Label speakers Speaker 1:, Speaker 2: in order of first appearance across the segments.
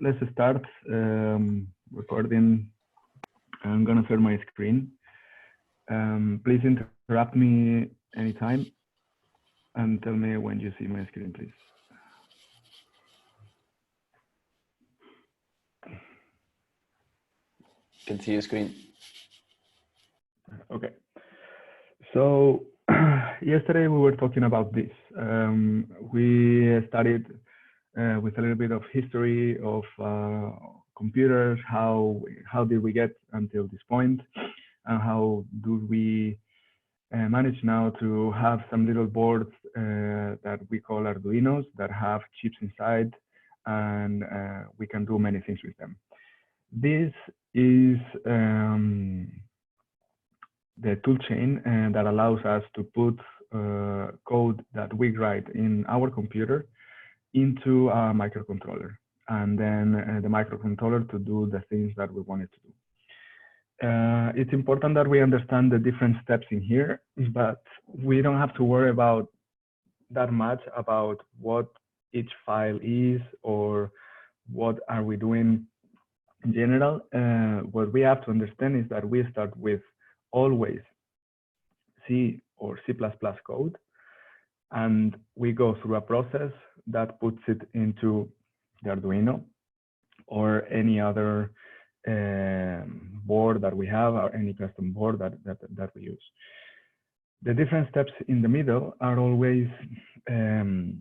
Speaker 1: let's start recording. I'm gonna share my screen. Please interrupt me anytime and tell me when you see my screen, please.
Speaker 2: Can see your screen.
Speaker 1: Okay. So yesterday we were talking about this. We started with a little bit of history of computers. How did we get until this point, and how do we manage now to have some little boards that we call Arduinos that have chips inside, and we can do many things with them. This is the toolchain that allows us to put code that we write in our computer into a microcontroller, and then the microcontroller to do the things that we want it to do. It's important that we understand the different steps in here, but we don't have to worry about that much about what each file is or what are we doing in general. What we have to understand is that we start with always C or C++ code, and we go through a process that puts it into the Arduino or any other board that we have, or any custom board that we use. The different steps in the middle are always the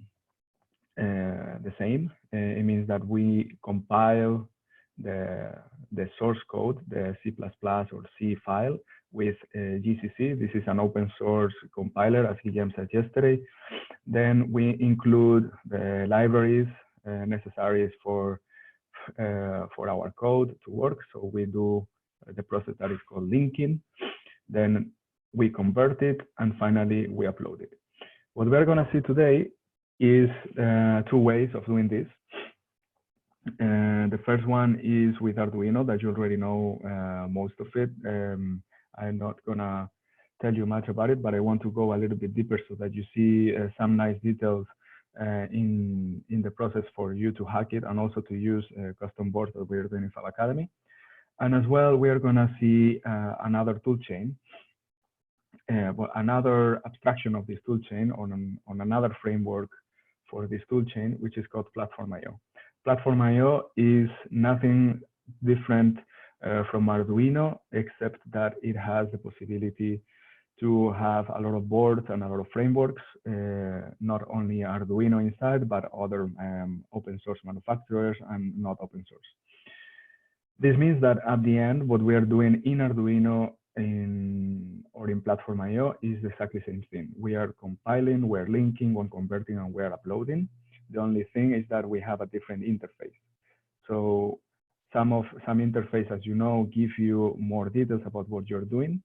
Speaker 1: same. It means that we compile the source code, the C++ or C file, with GCC. This is an open source compiler, as Guillaume said yesterday. Then we include the libraries necessary for our code to work. So we do the process that is called linking. Then we convert it, and finally we upload it. What we're going to see today is two ways of doing this. The first one is with Arduino, that you already know most of it. I'm not gonna tell you much about it, but I want to go a little bit deeper so that you see some nice details in the process for you to hack it, and also to use custom boards that we're doing in Fab Academy. And as well, we are gonna see another toolchain, well, another abstraction of this toolchain on another framework for this toolchain, which is called Platformio. Platformio is nothing different from Arduino, except that it has the possibility to have a lot of boards and a lot of frameworks, not only Arduino inside, but other open source manufacturers and not open source. This means that at the end, what we are doing in Arduino or in Platformio is exactly the same thing. We are compiling, we're linking, we're converting, and we're uploading. The only thing is that we have a different interface. So some interface, as you know, give you more details about what you're doing.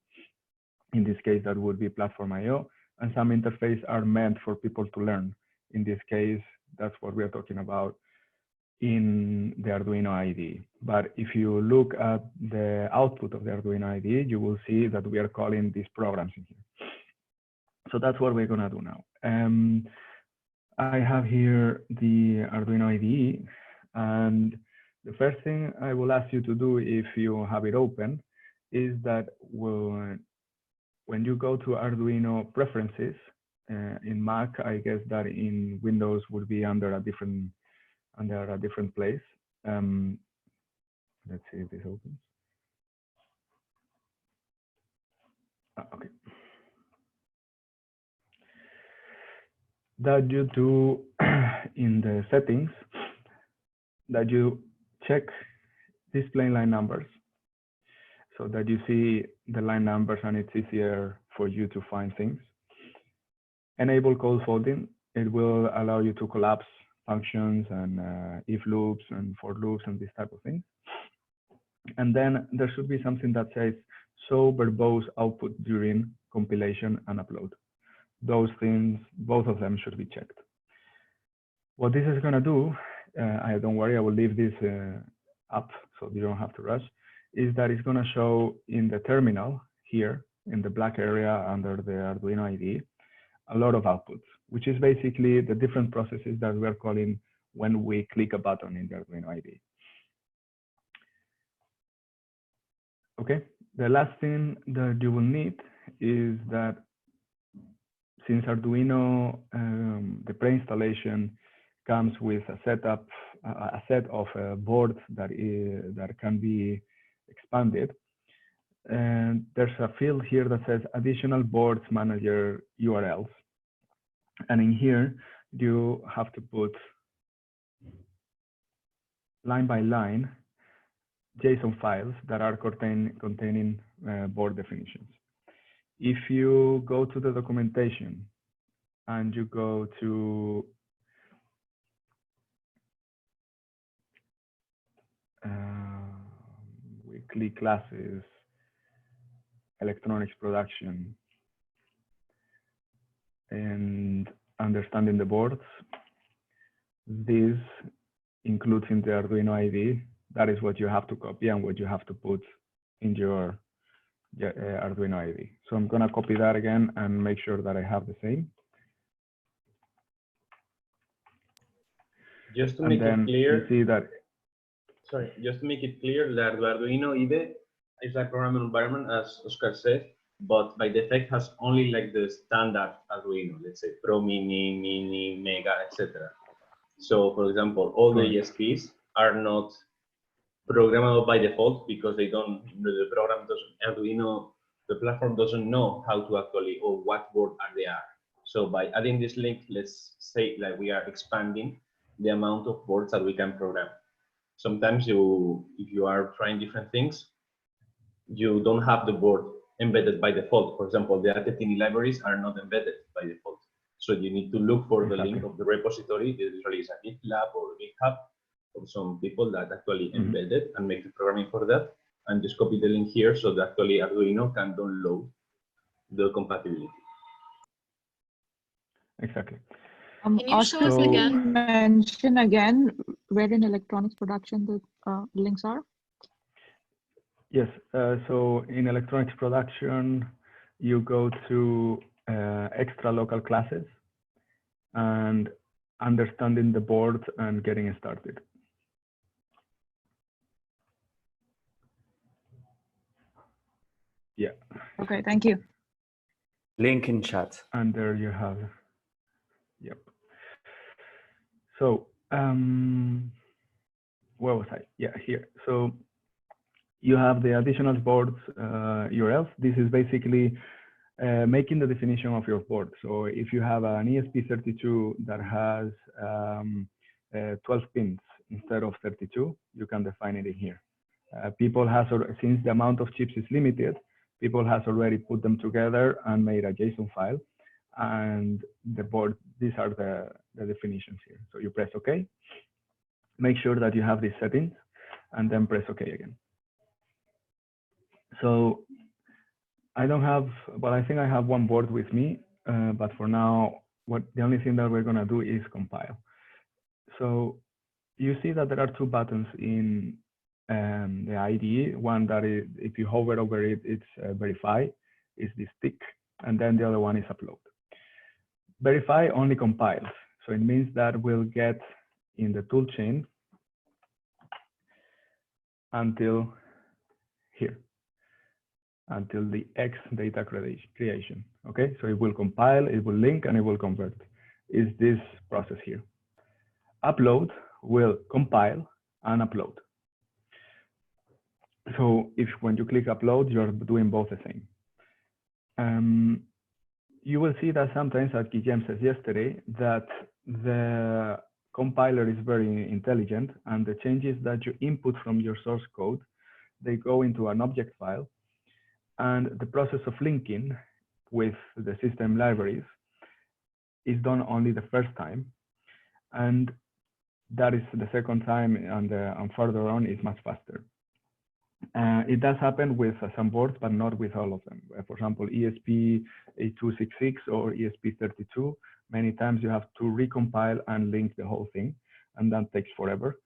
Speaker 1: In this case, that would be Platformio, and some interface are meant for people to learn. In this case, that's what we are talking about in the Arduino IDE. But if you look at the output of the Arduino IDE, you will see that we are calling these programs in here. So that's what we're gonna do now. I have here the Arduino IDE, and the first thing I will ask you to do, if you have it open, is that when you go to Arduino preferences in Mac, I guess that in Windows would be under a different place. Let's see if this opens. Okay. That you do in the settings, that you check display line numbers, so that you see the line numbers and it's easier for you to find things. Enable code folding. It will allow you to collapse functions and if loops and for loops and this type of thing. And then there should be something that says show verbose output during compilation and upload. Those things, both of them should be checked. What this is gonna do, don't worry, I will leave this up so you don't have to rush, is that it's gonna show in the terminal here, in the black area under the Arduino IDE, a lot of outputs, which is basically the different processes that we're calling when we click a button in the Arduino IDE. Okay, the last thing that you will need is that since Arduino, the pre-installation comes with a setup, a set of boards that can be expanded. And there's a field here that says additional boards manager URLs. And in here, you have to put line by line JSON files that are containing board definitions. If you go to the documentation and you go to weekly classes, electronics production, and understanding the boards, this includes in the Arduino ID. That is what you have to copy and what you have to put in your Arduino ID. So I'm gonna copy that again and make sure that I have the same.
Speaker 2: Just to make it clear,
Speaker 1: you see that.
Speaker 2: Sorry, just to make it clear that the Arduino IDE is a programming environment, as Oscar said, but by default has only like the standard Arduino, let's say Pro Mini, Mini, Mega, etc. So, for example, all the ESPs are not programmable by default because they don't. The program doesn't. Arduino, the platform doesn't know how to actually or what board are they are. So by adding this link, let's say like we are expanding the amount of boards that we can program. Sometimes if you are trying different things, you don't have the board embedded by default. For example, the Atetini libraries are not embedded by default. So you need to look for the link of the repository. It usually is a GitLab or GitHub or some people that actually embed it and make the programming for that. And just copy the link here so that actually Arduino can download the compatibility.
Speaker 1: Exactly.
Speaker 3: Can you show us again? Mention again where in electronics production the links are?
Speaker 1: Yes. So in electronics production, you go to extra local classes and understanding the board and getting started. Yeah.
Speaker 3: Okay, thank you.
Speaker 4: Link in chat.
Speaker 1: And there you have it. Yep. So where was I? Yeah, here. So you have the additional boards URLs. This is basically making the definition of your board. So if you have an ESP32 that has 12 pins instead of 32, you can define it in here. People has, since the amount of chips is limited, people has already put them together and made a JSON file. And the board, these are the definitions here. So you press OK. Make sure that you have these settings and then press OK again. So I don't have, well, I think I have one board with me, but for now, the only thing that we're gonna do is compile. So you see that there are two buttons in the IDE. One that is, if you hover over it, it's verify, is this tick, and then the other one is upload. Verify only compiles. So it means that we'll get in the toolchain until here, until the X data creation. Okay, so it will compile, it will link, and it will convert. Is this process here. Upload will compile and upload. So if when you click upload, you're doing both the same. You will see that sometimes, as Guillem says yesterday, that the compiler is very intelligent, and the changes that you input from your source code, they go into an object file, and the process of linking with the system libraries is done only the first time, and that is the second time, and further on is much faster. It does happen with some boards, but not with all of them. For example, ESP8266 or ESP32, many times you have to recompile and link the whole thing, and that takes forever,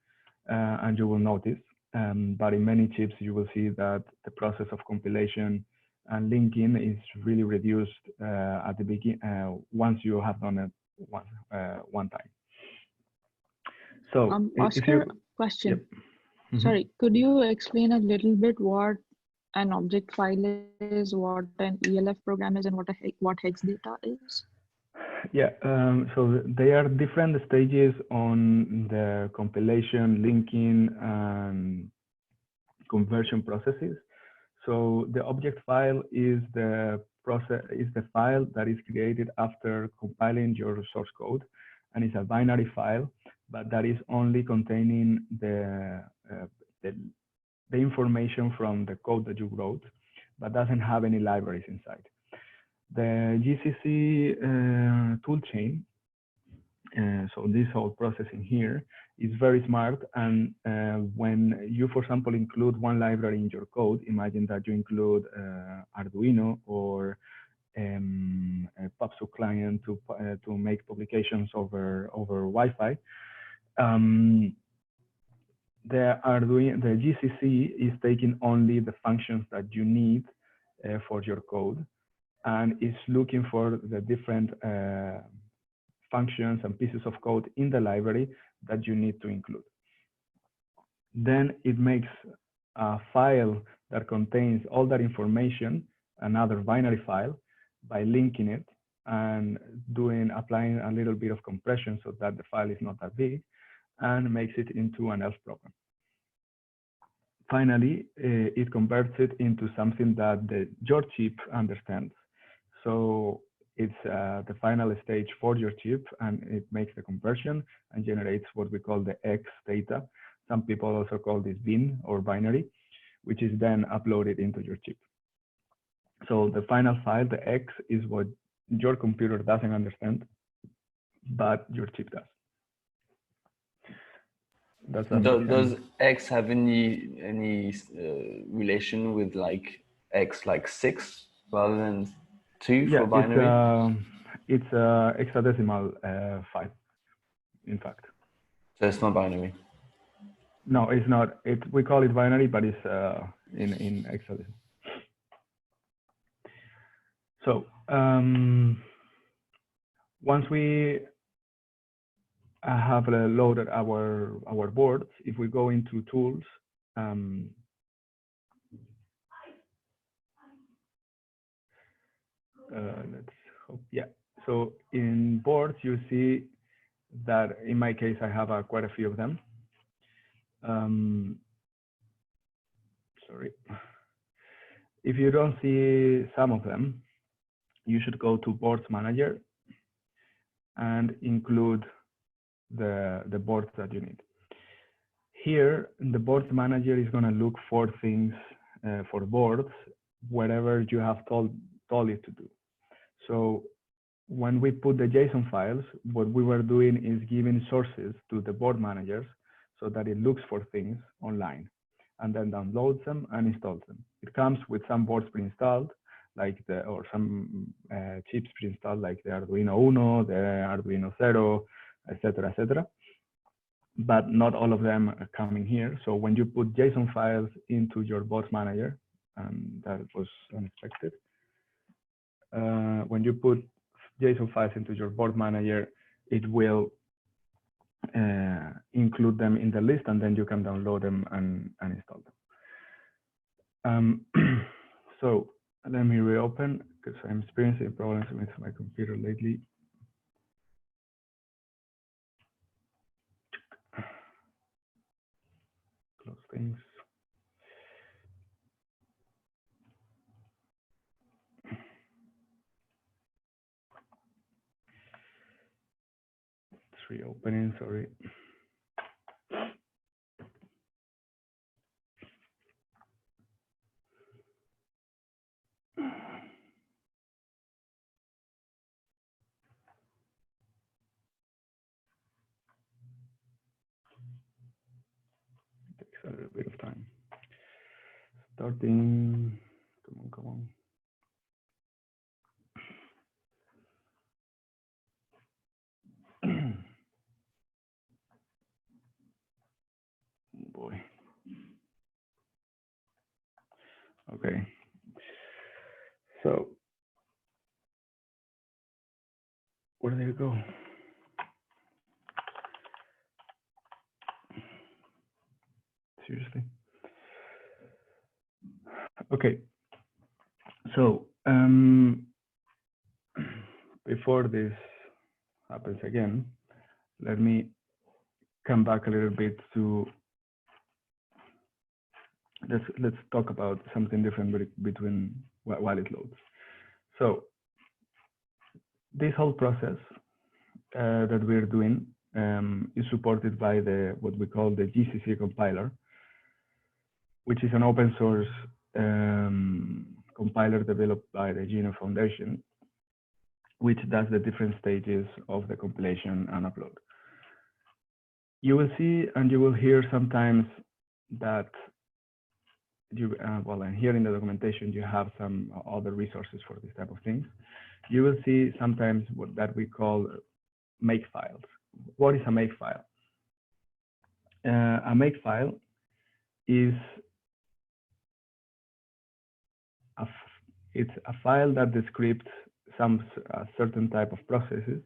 Speaker 1: and you will notice. But in many chips, you will see that the process of compilation and linking is really reduced at the beginning once you have done it one time. So,
Speaker 3: Oscar, question. Yep. Sorry, could you explain a little bit what an object file is, what an ELF program is, and what hex data is?
Speaker 1: Yeah, so they are different stages on the compilation, linking, and conversion processes. So the object file is the file that is created after compiling your source code, and it's a binary file, but that is only containing the information from the code that you wrote, but doesn't have any libraries inside. The GCC toolchain, so this whole processing here is very smart. And when you, for example, include one library in your code, imagine that you include Arduino or a PubSub client to make publications over Wi-Fi. The GCC is taking only the functions that you need for your code, and is looking for the different functions and pieces of code in the library that you need to include. Then it makes a file that contains all that information, another binary file, by linking it and applying a little bit of compression so that the file is not that big, and makes it into an ELF program. Finally, it converts it into something that your chip understands. So it's the final stage for your chip, and it makes the conversion and generates what we call the X data. Some people also call this bin or binary, which is then uploaded into your chip. So the final file, the X, is what your computer doesn't understand, but your chip does.
Speaker 4: Does X have any relation with like X like 6 rather than 2 for binary?
Speaker 1: It's a hexadecimal file, in fact.
Speaker 4: So it's not binary.
Speaker 1: No, it's not. We call it binary, but it's in hexadecimal. So once we have loaded our boards, if we go into tools, let's hope, yeah. So in boards, you see that in my case, I have quite a few of them. Sorry. If you don't see some of them, you should go to Boards Manager and include the boards that you need. Here, the Boards Manager is going to look for things for boards wherever you have told it to do. So when we put the JSON files, what we were doing is giving sources to the board managers so that it looks for things online and then downloads them and installs them. It comes with some boards pre-installed, or some chips pre-installed, like the Arduino Uno, the Arduino Zero, etc., etc. But not all of them are coming here. So when you put JSON files into your board manager, and that was unexpected, when you put JSON files into your board manager, it will include them in the list, and then you can download them and install them. So let me reopen, because I'm experiencing problems with my computer lately. Close things. It's reopening, sorry. Takes a little bit of time. Starting, come on. Boy. Okay. So where did it go? Seriously? Okay, so before this happens again, let me come back a little bit to let's talk about something different between while it loads. So this whole process that we're doing is supported by what we call the GCC compiler, which is an open source compiler developed by the GNU Foundation, which does the different stages of the compilation and upload. You will see and you will hear sometimes that well, and here in the documentation, you have some other resources for this type of things. You will see sometimes what that we call make files. What is a make file? A make file is it's a file that describes some certain type of processes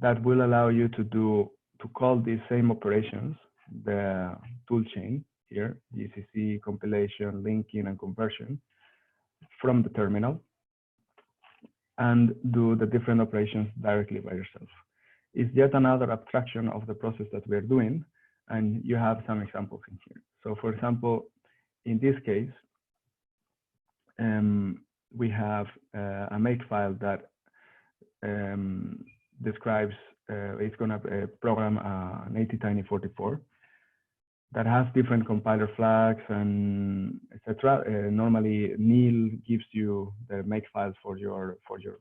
Speaker 1: that will allow you to call these same operations, the tool chain here, GCC, compilation, linking, and conversion from the terminal, and do the different operations directly by yourself. It's yet another abstraction of the process that we're doing, and you have some examples in here. So for example, in this case, we have a make file that describes, it's going to program an AT-Tiny44 that has different compiler flags and etc. Normally, Neil gives you the make files for your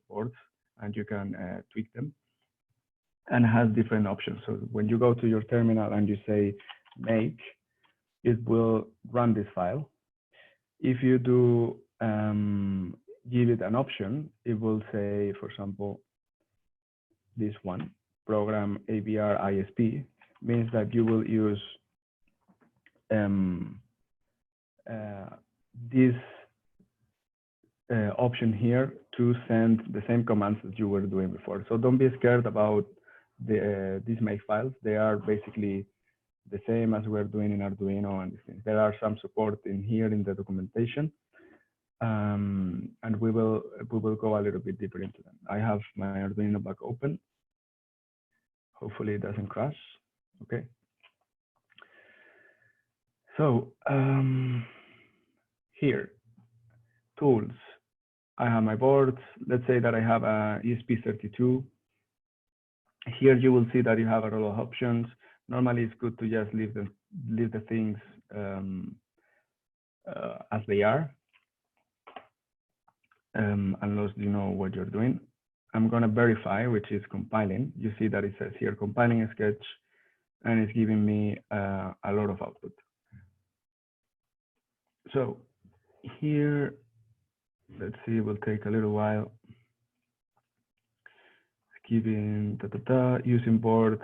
Speaker 1: boards, and you can tweak them, and has different options. So when you go to your terminal and you say make, it will run this file. If you do give it an option, it will say, for example, this one, program ABR ISP, means that you will use this option here to send the same commands that you were doing before. So don't be scared about these make files. They are basically the same as we're doing in Arduino and these things. There are some support in here in the documentation, and we will go a little bit deeper into them. I have my Arduino back open. Hopefully it doesn't crash. Okay. So here, tools. I have my board. Let's say that I have a ESP32. Here you will see that you have a lot of options. Normally, it's good to just leave the things as they are, unless you know what you're doing. I'm going to verify, which is compiling. You see that it says here compiling a sketch, and it's giving me a lot of output. So here, let's see, it will take a little while. Giving using board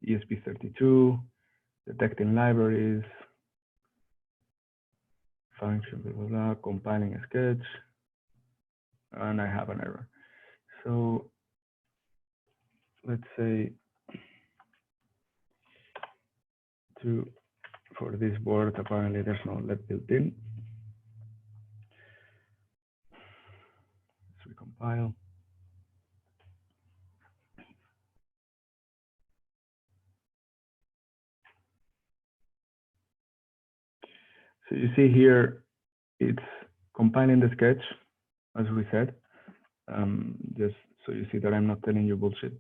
Speaker 1: ESP32, detecting libraries, function, blah, blah, blah, compiling a sketch, and I have an error. So let's say for this board, apparently there's no LED built in. Let's recompile. So you see here, it's compiling the sketch, as we said, just so you see that I'm not telling you bullshit.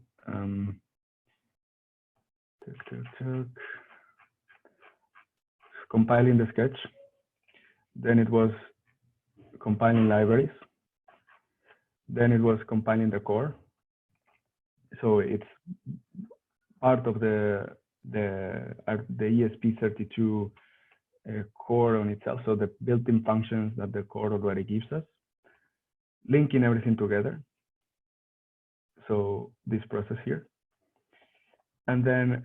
Speaker 1: Compiling the sketch, then it was compiling libraries, then it was compiling the core. So it's part of the ESP32 core on itself, so the built-in functions that the core already gives us, linking everything together. So this process here, and then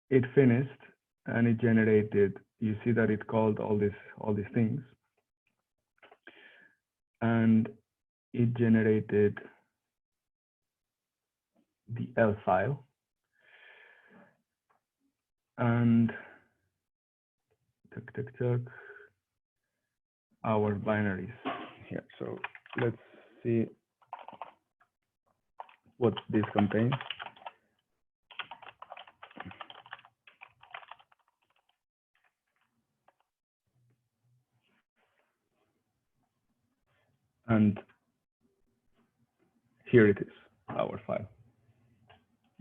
Speaker 1: it finished and it generated. You see that it called all these things, and it generated the L file, and our binaries here. So let's see what this contains. And here it is, our file.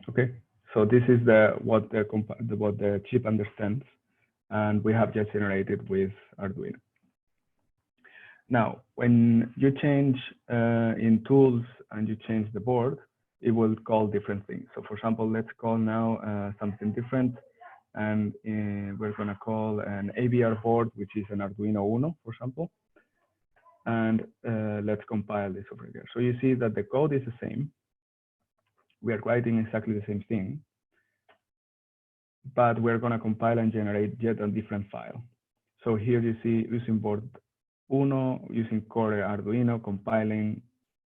Speaker 1: Okay, so this is what the chip understands, and we have just generated with Arduino. Now, when you change in tools and you change the board, it will call different things. So, for example, let's call now something different, and we're going to call an AVR board, which is an Arduino Uno, for example. And let's compile this over here. So you see that the code is the same. We are writing exactly the same thing, but we're going to compile and generate yet a different file. So here you see using board Uno, using core Arduino, compiling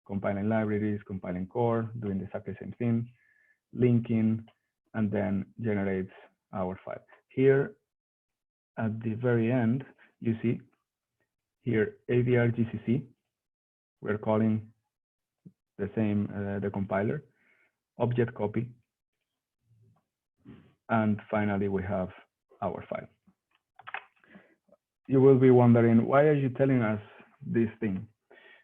Speaker 1: libraries, compiling core, doing exactly the same thing, linking, and then generates our file. Here at the very end, you see here AVR GCC, we're calling the same, the compiler, object copy, and finally we have our file. You will be wondering, why are you telling us this thing?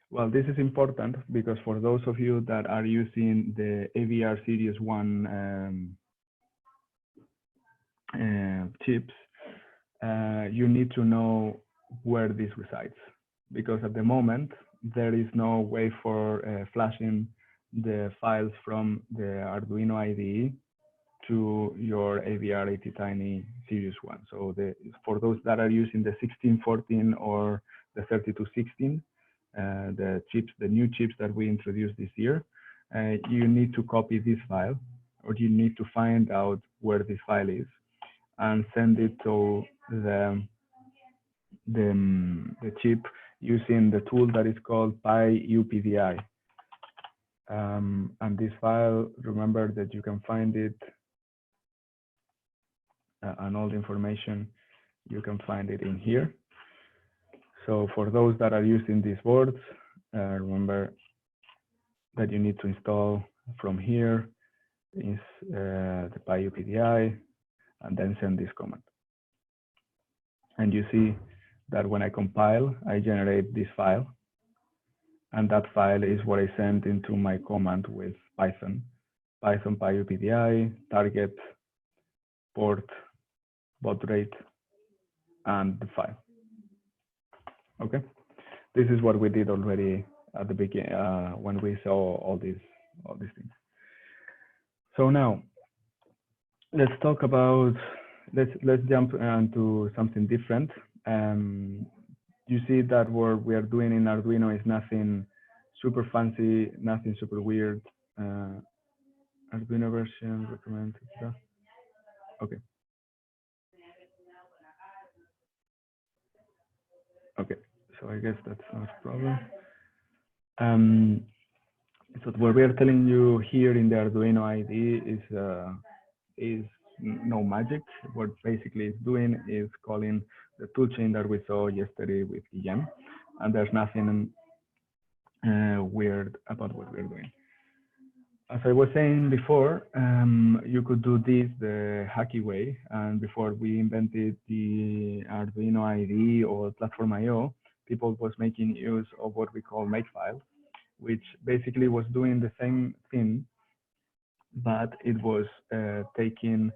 Speaker 1: Well, this is important because for those of you that are using the AVR Series 1 chips, you need to know where this resides, because at the moment there is no way for flashing the files from the Arduino IDE to your AVR ATtiny Series 1. So for those that are using the 1614 or the 3216, the new chips that we introduced this year, you need to copy this file, or you need to find out where this file is and send it to the chip using the tool that is called PyUPDI. And this file, remember that you can find it, and all the information, you can find it in here. So for those that are using these boards, remember that you need to install from here is the PyUPDI, and then send this command. And you see that when I compile, I generate this file, and that file is what I sent into my command with Python PyUPDI, target, port, baud rate, and the file. Okay, this is what we did already at the beginning when we saw all these things. So now let's talk about, let's jump into something different. You see that what we are doing in Arduino is nothing super fancy, nothing super weird. Arduino version recommended. Okay. Okay, so I guess that's not a problem. So what we are telling you here in the Arduino IDE is no magic. What basically it's doing is calling the toolchain that we saw yesterday with Guillem, and there's nothing weird about what we're doing. As I was saying before, you could do this the hacky way, and before we invented the Arduino IDE or Platformio, people was making use of what we call makefile, which basically was doing the same thing, but it was taking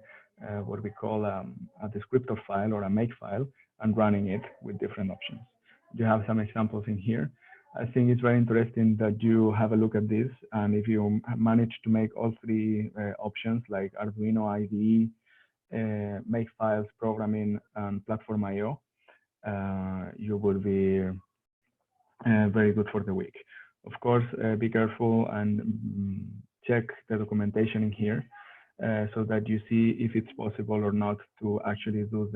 Speaker 1: what we call a descriptor file or a makefile and running it with different options. You have some examples in here. I think it's very interesting that you have a look at this, and if you manage to make all three options like Arduino IDE, makefiles, programming, and Platformio, you will be very good for the week. Of course, be careful and check the documentation in here so that you see if it's possible or not to actually do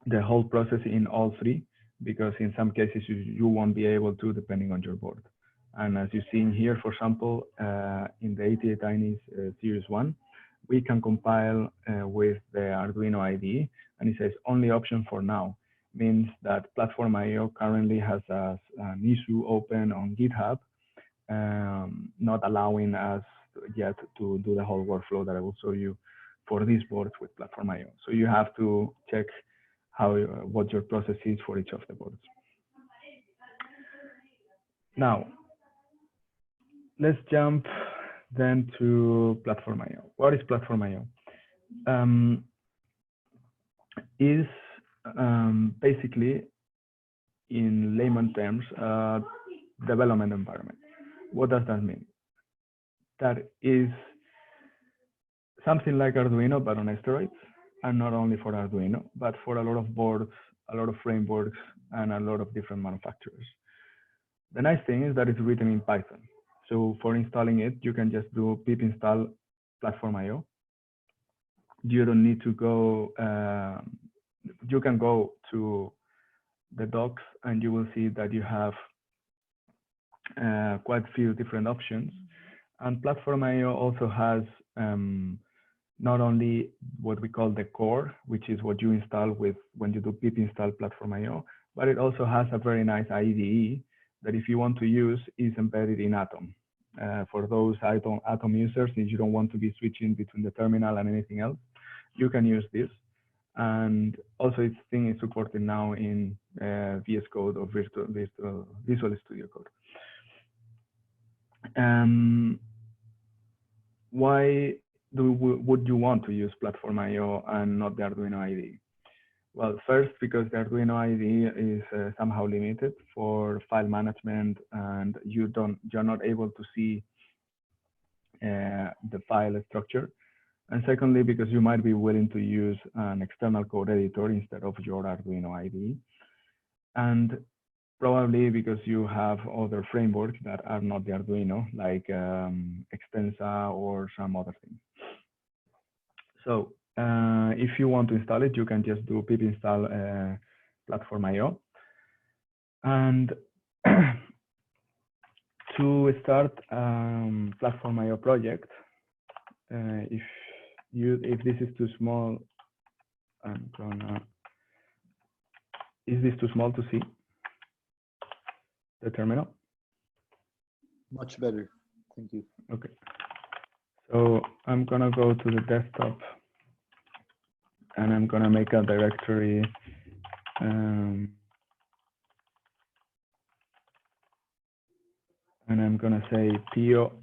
Speaker 1: the whole process in all three, because in some cases you won't be able to, depending on your board. And as you see in here, for example, in the ATtiny Series 1, we can compile with the Arduino IDE, and it says only option for now. means that Platformio currently has an issue open on GitHub, not allowing us yet to do the whole workflow that I will show you for these boards with Platformio. So you have to check what your process is for each of the boards. Now, let's jump then to Platformio. What is Platformio? Is basically, in layman terms, development environment. What does that mean? That is something like Arduino, but on steroids, and not only for Arduino, but for a lot of boards, a lot of frameworks, and a lot of different manufacturers. The nice thing is that it's written in Python. So for installing it, you can just do pip install Platformio. You don't need to go, you can go to the docs and you will see that you have quite a few different options. And Platformio also has not only what we call the core, which is what you install with when you do pip install Platformio, but it also has a very nice IDE that if you want to use is embedded in Atom. For those Atom users, if you don't want to be switching between the terminal and anything else, you can use this. And also its thing is supported now in VS Code or Visual Studio Code. Why would you want to use Platformio and not the Arduino IDE? Well, first, because the Arduino IDE is somehow limited for file management, and you're not able to see the file structure. And secondly, because you might be willing to use an external code editor instead of your Arduino IDE. And probably because you have other frameworks that are not the Arduino, like Extensa or some other thing. So if you want to install it, you can just do pip install Platformio. And to start Platformio project, if this is too small, is this too small to see the terminal?
Speaker 5: Much better, thank you.
Speaker 1: Okay, so I'm gonna go to the desktop and I'm gonna make a directory. And I'm gonna say PO.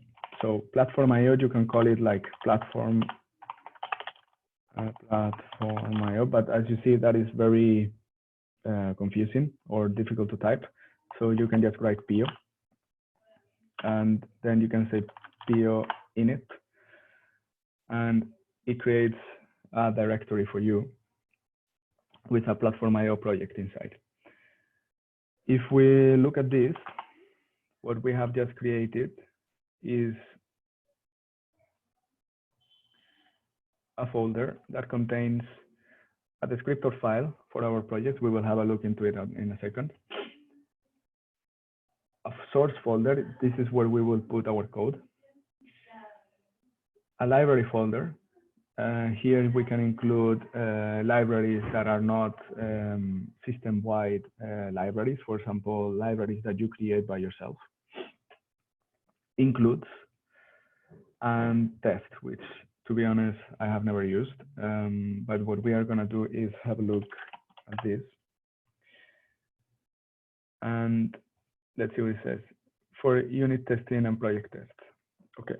Speaker 1: So Platformio, you can call it like Platformio, but as you see, that is very confusing or difficult to type. So you can just write PO, and then you can say PO init, and it creates a directory for you with a Platformio project inside. If we look at this, what we have just created is a folder that contains a descriptor file for our project. We will have a look into it in a second. A source folder, this is where we will put our code. A library folder, here we can include libraries that are not system-wide libraries, for example, libraries that you create by yourself. Includes and test, which to be honest, I have never used. But what we are going to do is have a look at this. And let's see what it says. For unit testing and project tests. Okay.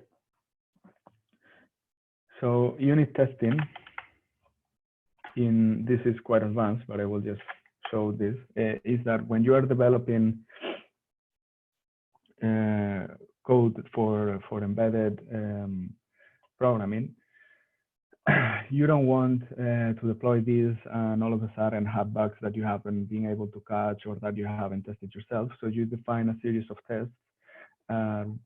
Speaker 1: So unit testing, this is quite advanced, but I will just show this, is that when you are developing code for embedded programming, you don't want to deploy this and all of a sudden have bugs that you haven't been able to catch or that you haven't tested yourself. So you define a series of tests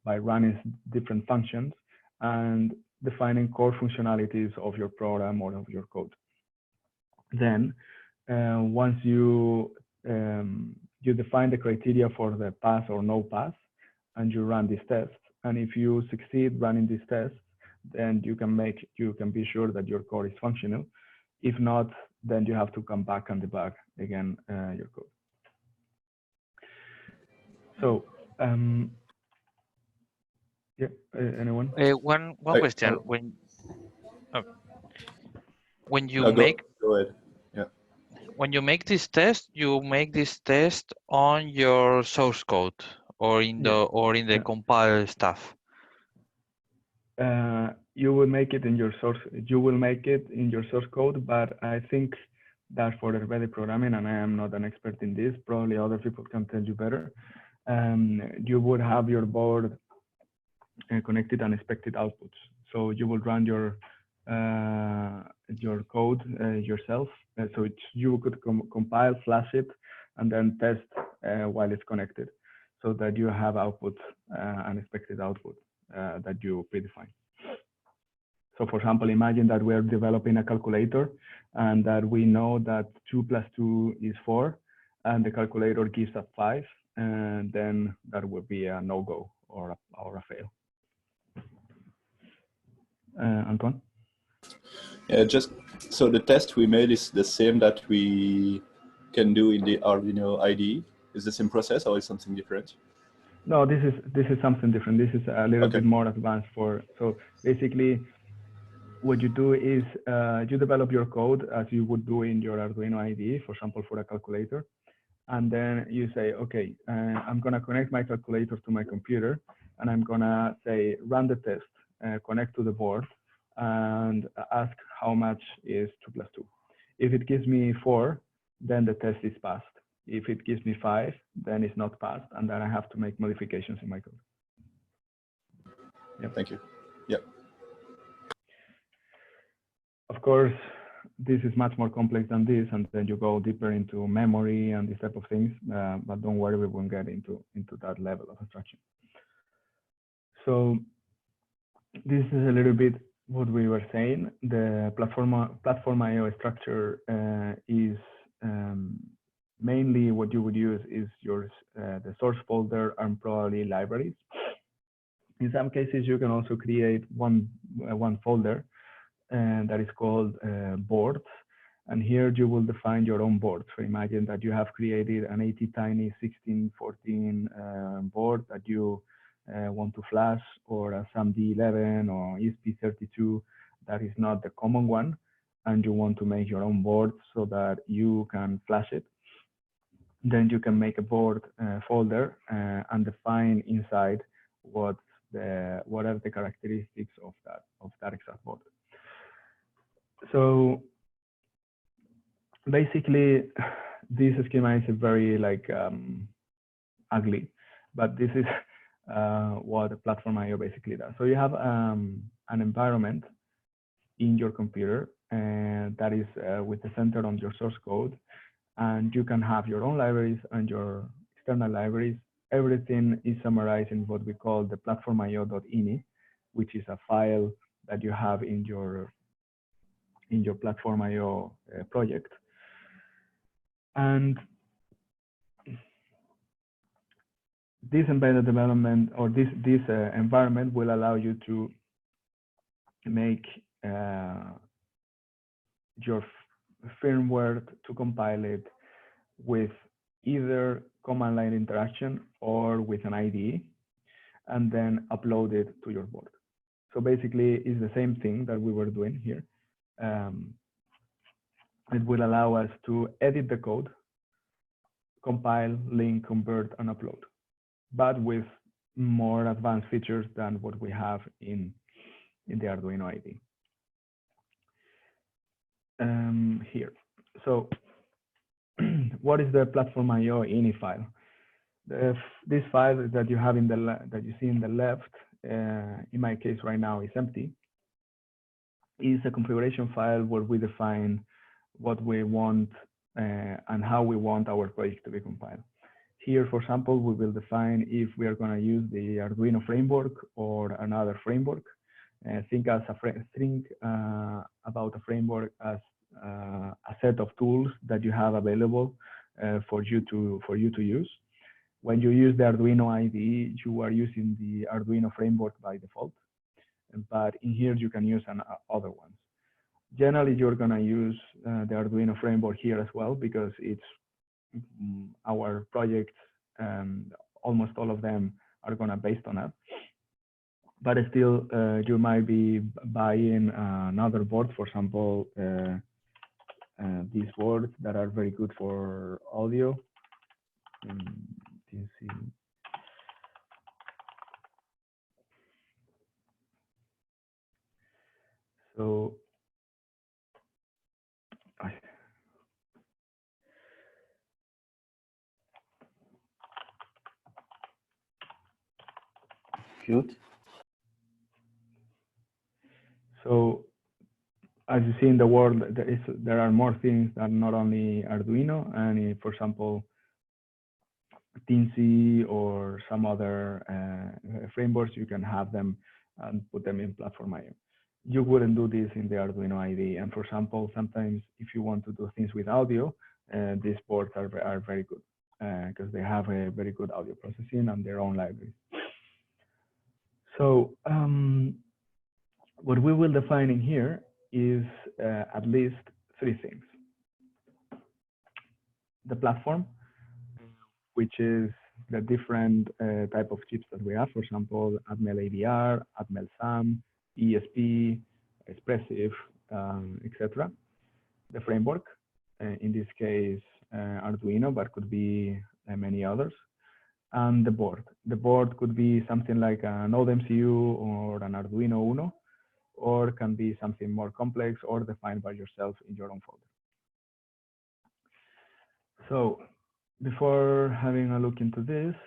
Speaker 1: by running different functions and defining core functionalities of your program or of your code. Then once you define the criteria for the pass or no pass, and you run these tests, and if you succeed running these tests, then you can be sure that your code is functional. If not, then you have to come back and debug again your code. So, yeah, anyone?
Speaker 6: One question. When you
Speaker 7: go ahead. Yeah.
Speaker 6: When you make this test, you make this test on your source code or in the compile stuff.
Speaker 1: You will make it in your source. You will make it in your source code, but I think that for embedded programming, and I am not an expert in this, probably other people can tell you better. You would have your board connected and expected outputs. So you will run your code yourself. So you could compile, flash it, and then test while it's connected, so that you have output, unexpected output that you predefine. So for example, imagine that we're developing a calculator and that we know that 2 + 2 is 4, and the calculator gives us 5, and then that would be a no-go or a fail. Antoine?
Speaker 7: Yeah, just so the test we made is the same that we can do in the Arduino IDE. Is the same process or is something different?
Speaker 1: No, this is something different. This is a little bit more advanced so basically what you do is you develop your code as you would do in your Arduino IDE, for example, for a calculator. And then you say, okay, I'm going to connect my calculator to my computer, and I'm going to say, run the test, connect to the board, and ask how much is 2 + 2. If it gives me 4, then the test is passed. If it gives me 5, then it's not passed, and then I have to make modifications in my code.
Speaker 7: Yeah, thank you. Yeah.
Speaker 1: Of course, this is much more complex than this, and then you go deeper into memory and these type of things. But don't worry, we won't get into that level of abstraction. So this is a little bit what we were saying. The Platformio structure is mainly what you would use is the source folder and probably libraries. In some cases, you can also create one folder that is called boards. And here you will define your own board. So imagine that you have created an ATtiny 1614 board that you want to flash, or a SAMD11 or ESP32 that is not the common one, and you want to make your own board so that you can flash it. Then you can make a board folder and define inside what are the characteristics of that exact board. So basically, this schema is very ugly, but this is what Platformio basically does. So you have an environment in your computer, and that is with the center on your source code, and you can have your own libraries and your external libraries. Everything is summarized in what we call the platformio.ini, which is a file that you have in your Platformio project. And this embedded development, or this environment, will allow you to make your firmware to compile it with either command line interaction or with an IDE, and then upload it to your board. So basically, it's the same thing that we were doing here. It will allow us to edit the code, compile, link, convert, and upload, but with more advanced features than what we have in the Arduino IDE. Here. So what is the Platformio ini file? This file that you have that you see in the left, in my case right now is empty, is a configuration file where we define what we want and how we want our project to be compiled. Here, for example, we will define if we are going to use the Arduino framework or another framework. Think about a framework as a set of tools that you have available for you to use. When you use the Arduino IDE, you are using the Arduino framework by default, but in here you can use other ones. Generally, you're going to use the Arduino framework here as well, because it's our projects, almost all of them are going to based on it. But still, you might be buying another board, for example, these boards that are very good for audio. You see. So,
Speaker 4: Good.
Speaker 1: So, as you see in the world, there are more things than not only Arduino, and for example, Teensy or some other frameworks, you can have them and put them in Platformio. You wouldn't do this in the Arduino IDE. And for example, sometimes if you want to do things with audio, these boards are very good because they have a very good audio processing and their own libraries. So what we will define in here is at least 3 things. The platform, which is the different type of chips that we have. For example, Atmel AVR, Atmel SAM, ESP, Expressive, etc. The framework, in this case, Arduino, but could be many others. And the board. The board could be something like an old MCU or an Arduino Uno, or can be something more complex or defined by yourself in your own folder. So before having a look into this,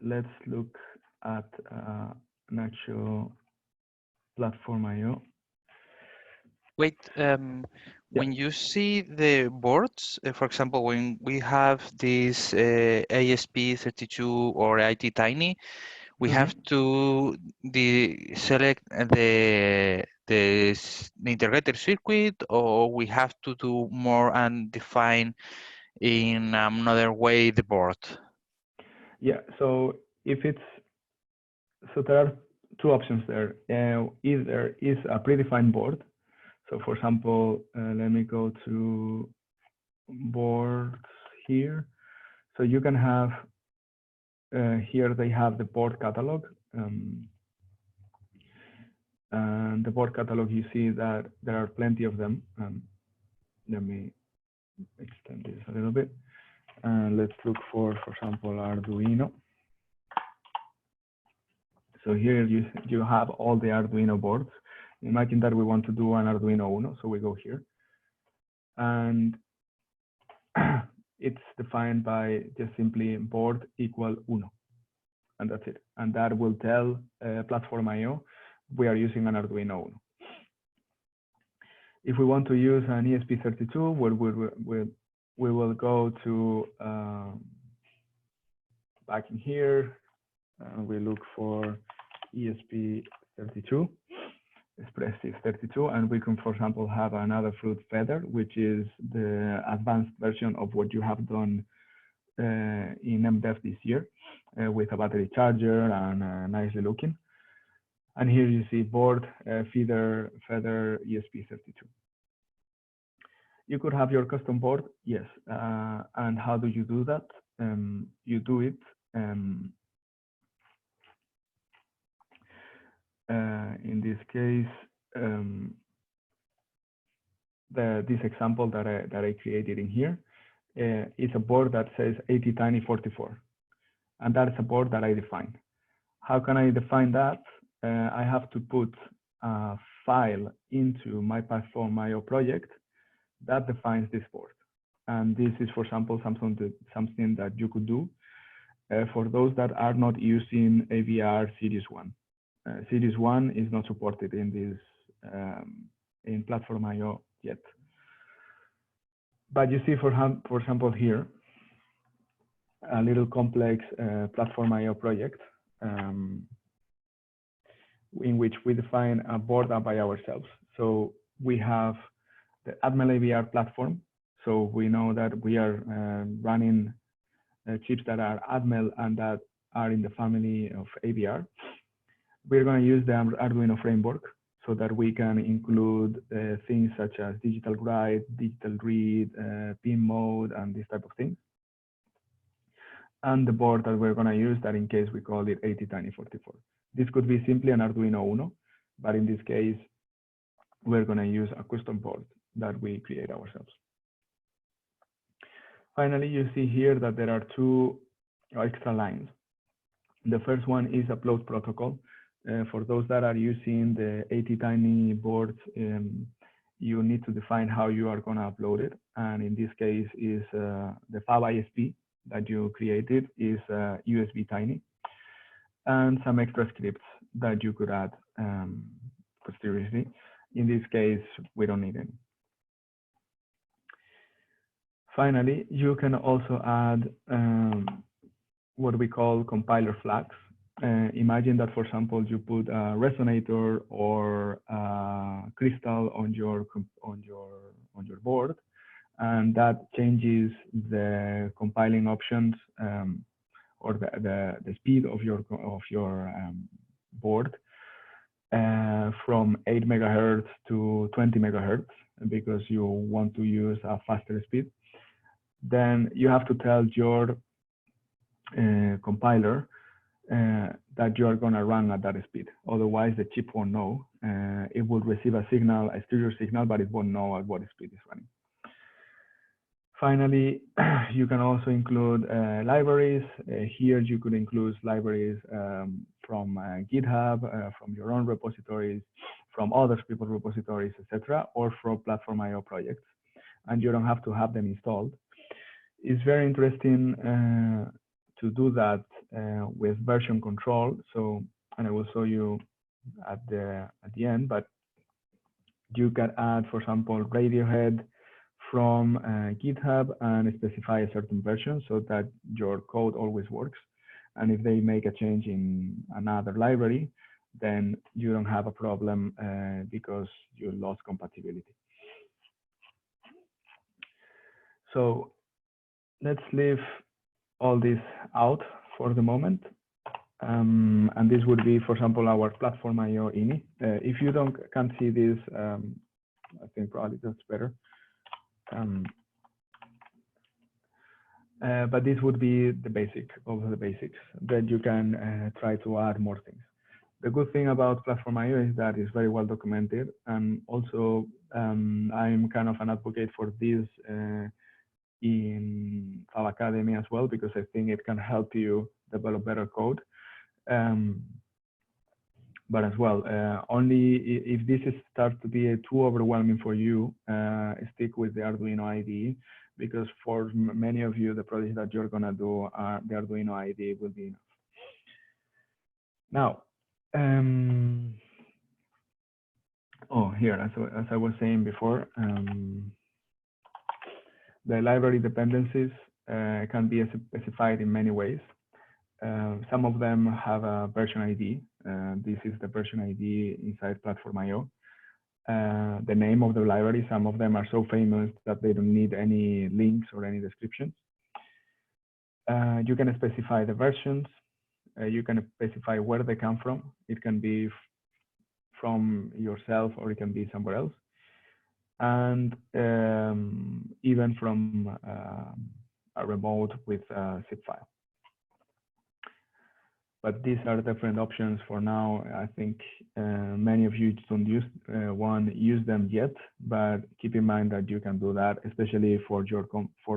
Speaker 1: let's look at an actual Platformio.
Speaker 6: Wait, when you see the boards, for example, when we have this ASP32 or IT Tiny, we have to select the integrated circuit, or we have to do more and define in another way the board.
Speaker 1: Yeah, so there are 2 options there. Either is a predefined board. So for example, let me go to boards here. So you can have, here they have the board catalog. And the board catalog, you see that there are plenty of them. Let me extend this a little bit. Let's look for example, Arduino. So here you have all the Arduino boards. Imagine that we want to do an Arduino Uno, so we go here. And it's defined by just simply board equal Uno. And that's it. And that will tell Platformio we are using an Arduino Uno. If we want to use an ESP32, we will go to back in here, and we look for ESP32, Expressive 32, and we can, for example, have another fruit feather, which is the advanced version of what you have done in MDEV this year, with a battery charger and nicely looking. And here you see board feather ESP32. You could have your custom board, yes. And how do you do that? You do it in this case, this example that I created in here is a board that says 80 Tiny 44, and that's a board that I define. How can I define that? I have to put a file into my Platformio project that defines this board, and this is, for example, something that you could do for those that are not using AVR Series 1. Series 1 is not supported in this in Platformio yet. But you see, for example, here, a little complex Platformio project in which we define a board by ourselves. So we have the Atmel AVR platform. So we know that we are running chips that are Atmel and that are in the family of AVR. We're going to use the Arduino framework. so that we can include things such as digital write, digital read, pin mode, and this type of things. And the board that we're going to use, that in case we call it ATtiny44. This could be simply an Arduino Uno, but in this case, we're going to use a custom board that we create ourselves. Finally, you see here that there are two extra lines. The first one is upload protocol. For those that are using the ATtiny boards, you need to define how you are going to upload it. And in this case is the fab ISP that you created is USB Tiny, and some extra scripts that you could add posteriorly. In this case, we don't need any. Finally, you can also add what we call compiler flags. Imagine that, for example, you put a resonator or a crystal on your board, and that changes the compiling options or the speed of your board from 8 megahertz to 20 megahertz because you want to use a faster speed. Then you have to tell your compiler that you are going to run at that speed. Otherwise, the chip won't know. It will receive a signal, a stereo signal, but it won't know at what speed it's running. Finally, you can also include libraries. Here, you could include libraries from GitHub, from your own repositories, from other people's repositories, etc., or from Platformio projects. And you don't have to have them installed. It's very interesting to do that with version control. So, and I will show you at the end, but you can add, for example, Radiohead from GitHub and specify a certain version so that your code always works. And if they make a change in another library, then you don't have a problem because you lost compatibility. So let's leave all this out for the moment. And this would be, for example, our Platformio ini. If you can't see this, I think probably that's better. But this would be the basic of the basics. Then you can try to add more things. The good thing about Platformio is that it's very well documented, and also I'm kind of an advocate for this in Fab Academy as well, because I think it can help you develop better code. But as well, only if this starts to be too overwhelming for you, stick with the Arduino IDE, because for many of you, the projects that you're gonna do, the Arduino IDE will be enough. Now, here, as I was saying before, the library dependencies can be specified in many ways. Some of them have a version ID. This is the version ID inside Platformio. The name of the library, some of them are so famous that they don't need any links or any descriptions. You can specify the versions. You can specify where they come from. It can be from yourself or it can be somewhere else. And even from a remote with a zip file. But these are different options for now. I think many of you don't use them yet, but keep in mind that you can do that, especially for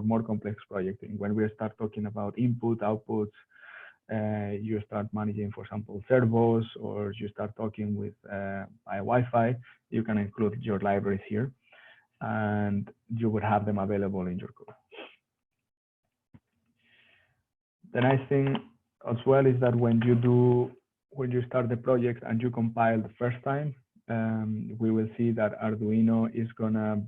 Speaker 1: more complex projecting. When we start talking about input, outputs, you start managing, for example, servos, or you start talking with Wi-Fi, you can include your libraries here, and you would have them available in your code. The nice thing as well is that when you start the project and you compile the first time, we will see that Arduino is gonna,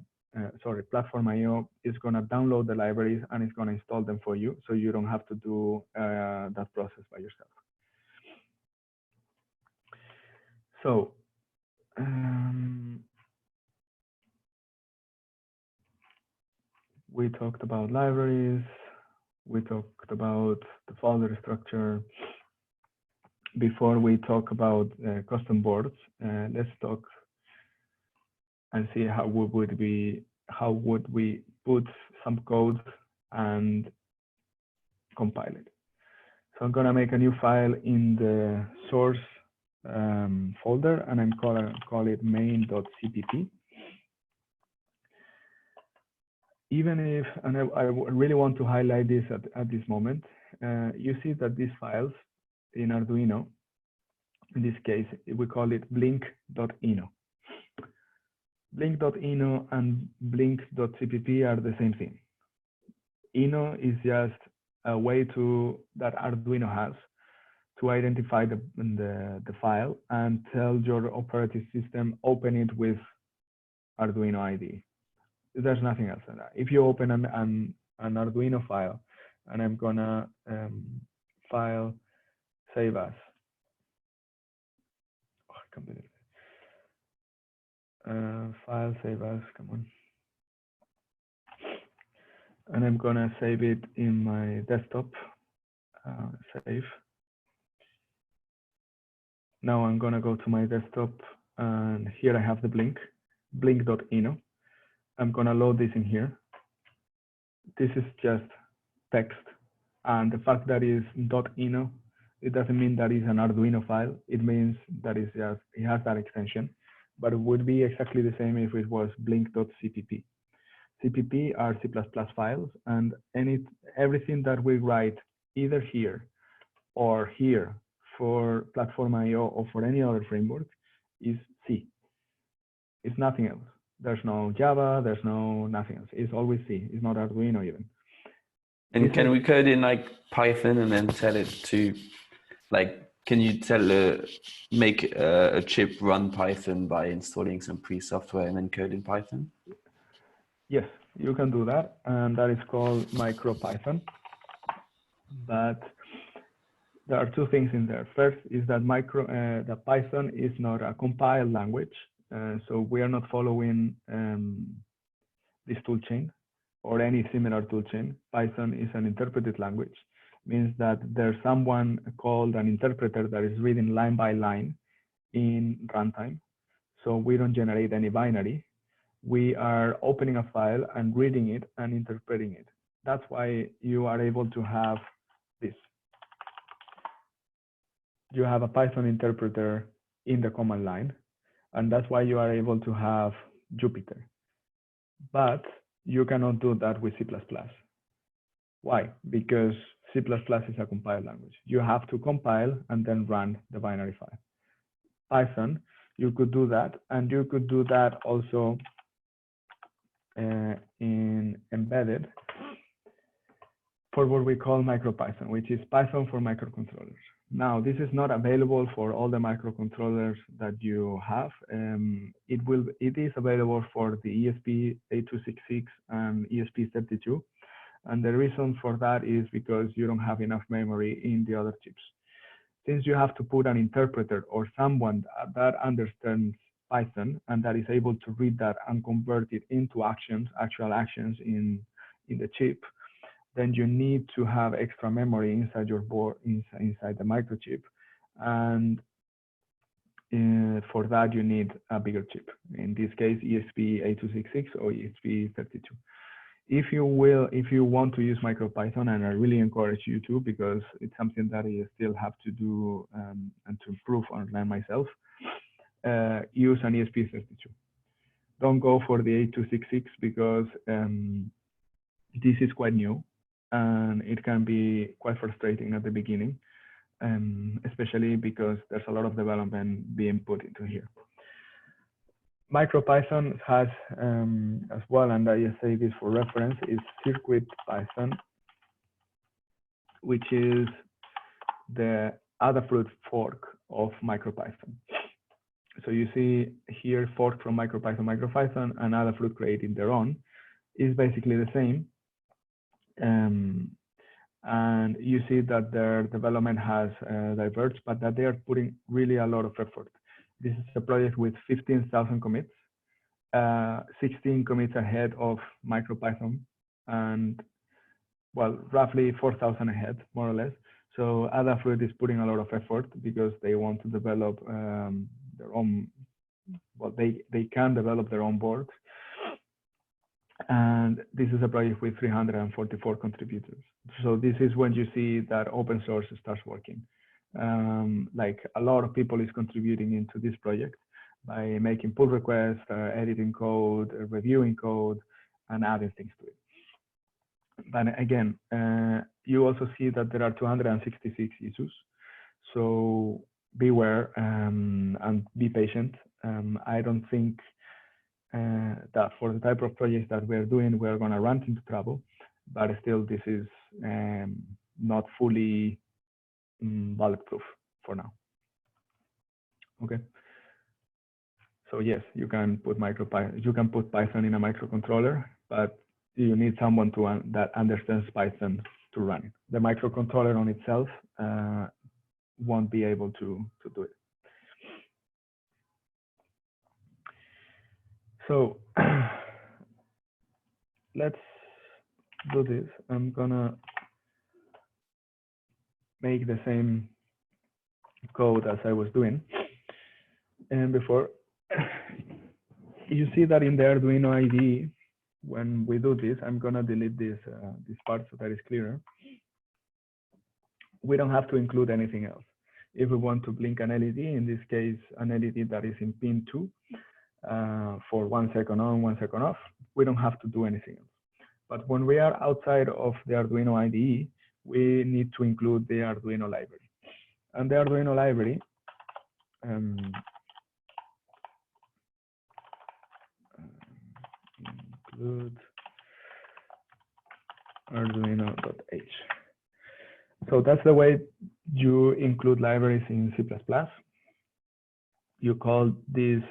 Speaker 1: Platformio is gonna download the libraries and it's gonna install them for you, so you don't have to do that process by yourself. So, we talked about libraries. We talked about the folder structure. Before we talk about custom boards, let's talk and see how would we put some code and compile it. So I'm gonna make a new file in the source folder, and I'm call it main.cpp. Even if, and I really want to highlight this at this moment, you see that these files in Arduino, in this case, we call it blink.ino. Blink.ino and blink.cpp are the same thing. Ino is just a way that Arduino has to identify the file and tell your operating system, open it with Arduino ID. There's nothing else than that. If you open an Arduino file, and I'm gonna file save as. Oh, I can't believe it. File save as, come on. And I'm gonna save it in my desktop. Save. Now I'm gonna go to my desktop, and here I have the blink.ino. I'm gonna load this in here. This is just text, and the fact that it's .ino, it doesn't mean that it's an Arduino file. It means that it has that extension, but it would be exactly the same if it was blink.cpp. CPP are C++ files, and everything that we write either here or here for Platformio or for any other framework is C. It's nothing else. There's no Java, there's nothing else. It's always C. It's not Arduino even.
Speaker 4: And can we code in like Python and then tell it to, like, can you make a chip run Python by installing some pre-software and then code in Python?
Speaker 1: Yes, you can do that, and that is called MicroPython. But there are two things in there. First is that the Python is not a compiled language, so we are not following this toolchain or any similar toolchain. Python is an interpreted language, means that there's someone called an interpreter that is reading line by line in runtime. So we don't generate any binary. We are opening a file and reading it and interpreting it. That's why you are able to have this. You have a Python interpreter in the command line, and that's why you are able to have Jupyter. But you cannot do that with C++. Why? Because C++ is a compiled language. You have to compile and then run the binary file. Python, you could do that, and you could do that also in embedded for what we call MicroPython, which is Python for microcontrollers. Now, this is not available for all the microcontrollers that you have. It is available for the ESP8266 and ESP32. And the reason for that is because you don't have enough memory in the other chips. Since you have to put an interpreter or someone that understands Python and that is able to read that and convert it into actual actions in the chip, then you need to have extra memory inside your board, inside the microchip. And for that, you need a bigger chip. In this case, ESP8266 or ESP32. If you want to use MicroPython, and I really encourage you to, because it's something that I still have to do and to improve and learn myself, use an ESP32. Don't go for the 8266 because this is quite new and it can be quite frustrating at the beginning, especially because there's a lot of development being put into here. MicroPython has as well, and I just say this for reference, is CircuitPython, which is the Adafruit fork of MicroPython. So you see here fork from MicroPython, and Adafruit creating their own is basically the same. And you see that their development has diverged, but that they are putting really a lot of effort. This is a project with 15,000 commits, 16 commits ahead of MicroPython, and well, roughly 4,000 ahead, more or less. So Adafruit is putting a lot of effort because they want to develop their own well, they can develop their own boards. And this is a project with 344 contributors. So this is when you see that open source starts working. Like a lot of people is contributing into this project by making pull requests, editing code, reviewing code, and adding things to it. But again, you also see that there are 266 issues. So beware and be patient. I don't think that for the type of projects that we're doing, we're going to run into trouble, but still this is not fully bulletproof for now. Okay. So yes, you can put Python in a microcontroller, but you need someone that understands Python to run it. The microcontroller on itself won't be able to do it. So let's do this. I'm gonna make the same code as I was doing. And before, you see that in the Arduino IDE, when we do this, I'm gonna delete this part so that it's clearer. We don't have to include anything else. If we want to blink an LED, in this case, an LED that is in pin 2, for 1 second on, 1 second off, we don't have to do anything else. But when we are outside of the Arduino IDE, we need to include the Arduino library. And the Arduino library include Arduino.h. So that's the way you include libraries in C++. You call this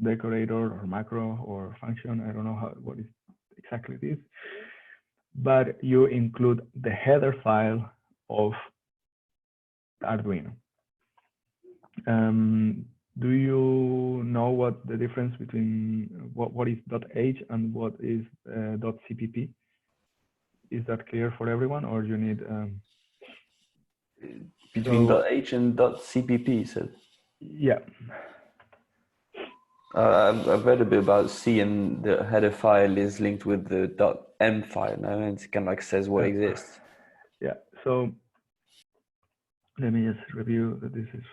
Speaker 1: decorator or macro or function. I don't know what is exactly this, but you include the header file of Arduino. Do you know what the difference between what is .h and what is .cpp? Is that clear for everyone, or you need
Speaker 4: between .h and .cpp? So
Speaker 1: yeah.
Speaker 4: I've read a bit about C, and the header file is linked with the .m file. No, and it kind of like says what exists.
Speaker 1: Yeah. So let me just review that this is.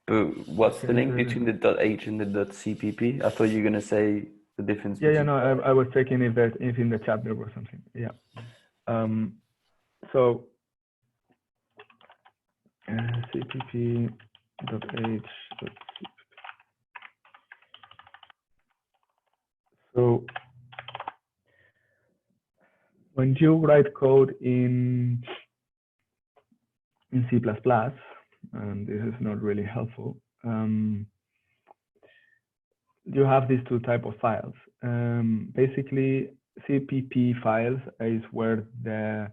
Speaker 4: But what's the link between the .h and the .cpp? I thought you were gonna say the difference.
Speaker 1: Yeah, no, I was checking if in the chat there was something. Yeah. So cpp.h. So when you write code in C++, and this is not really helpful, you have these two types of files. Basically, CPP files is where the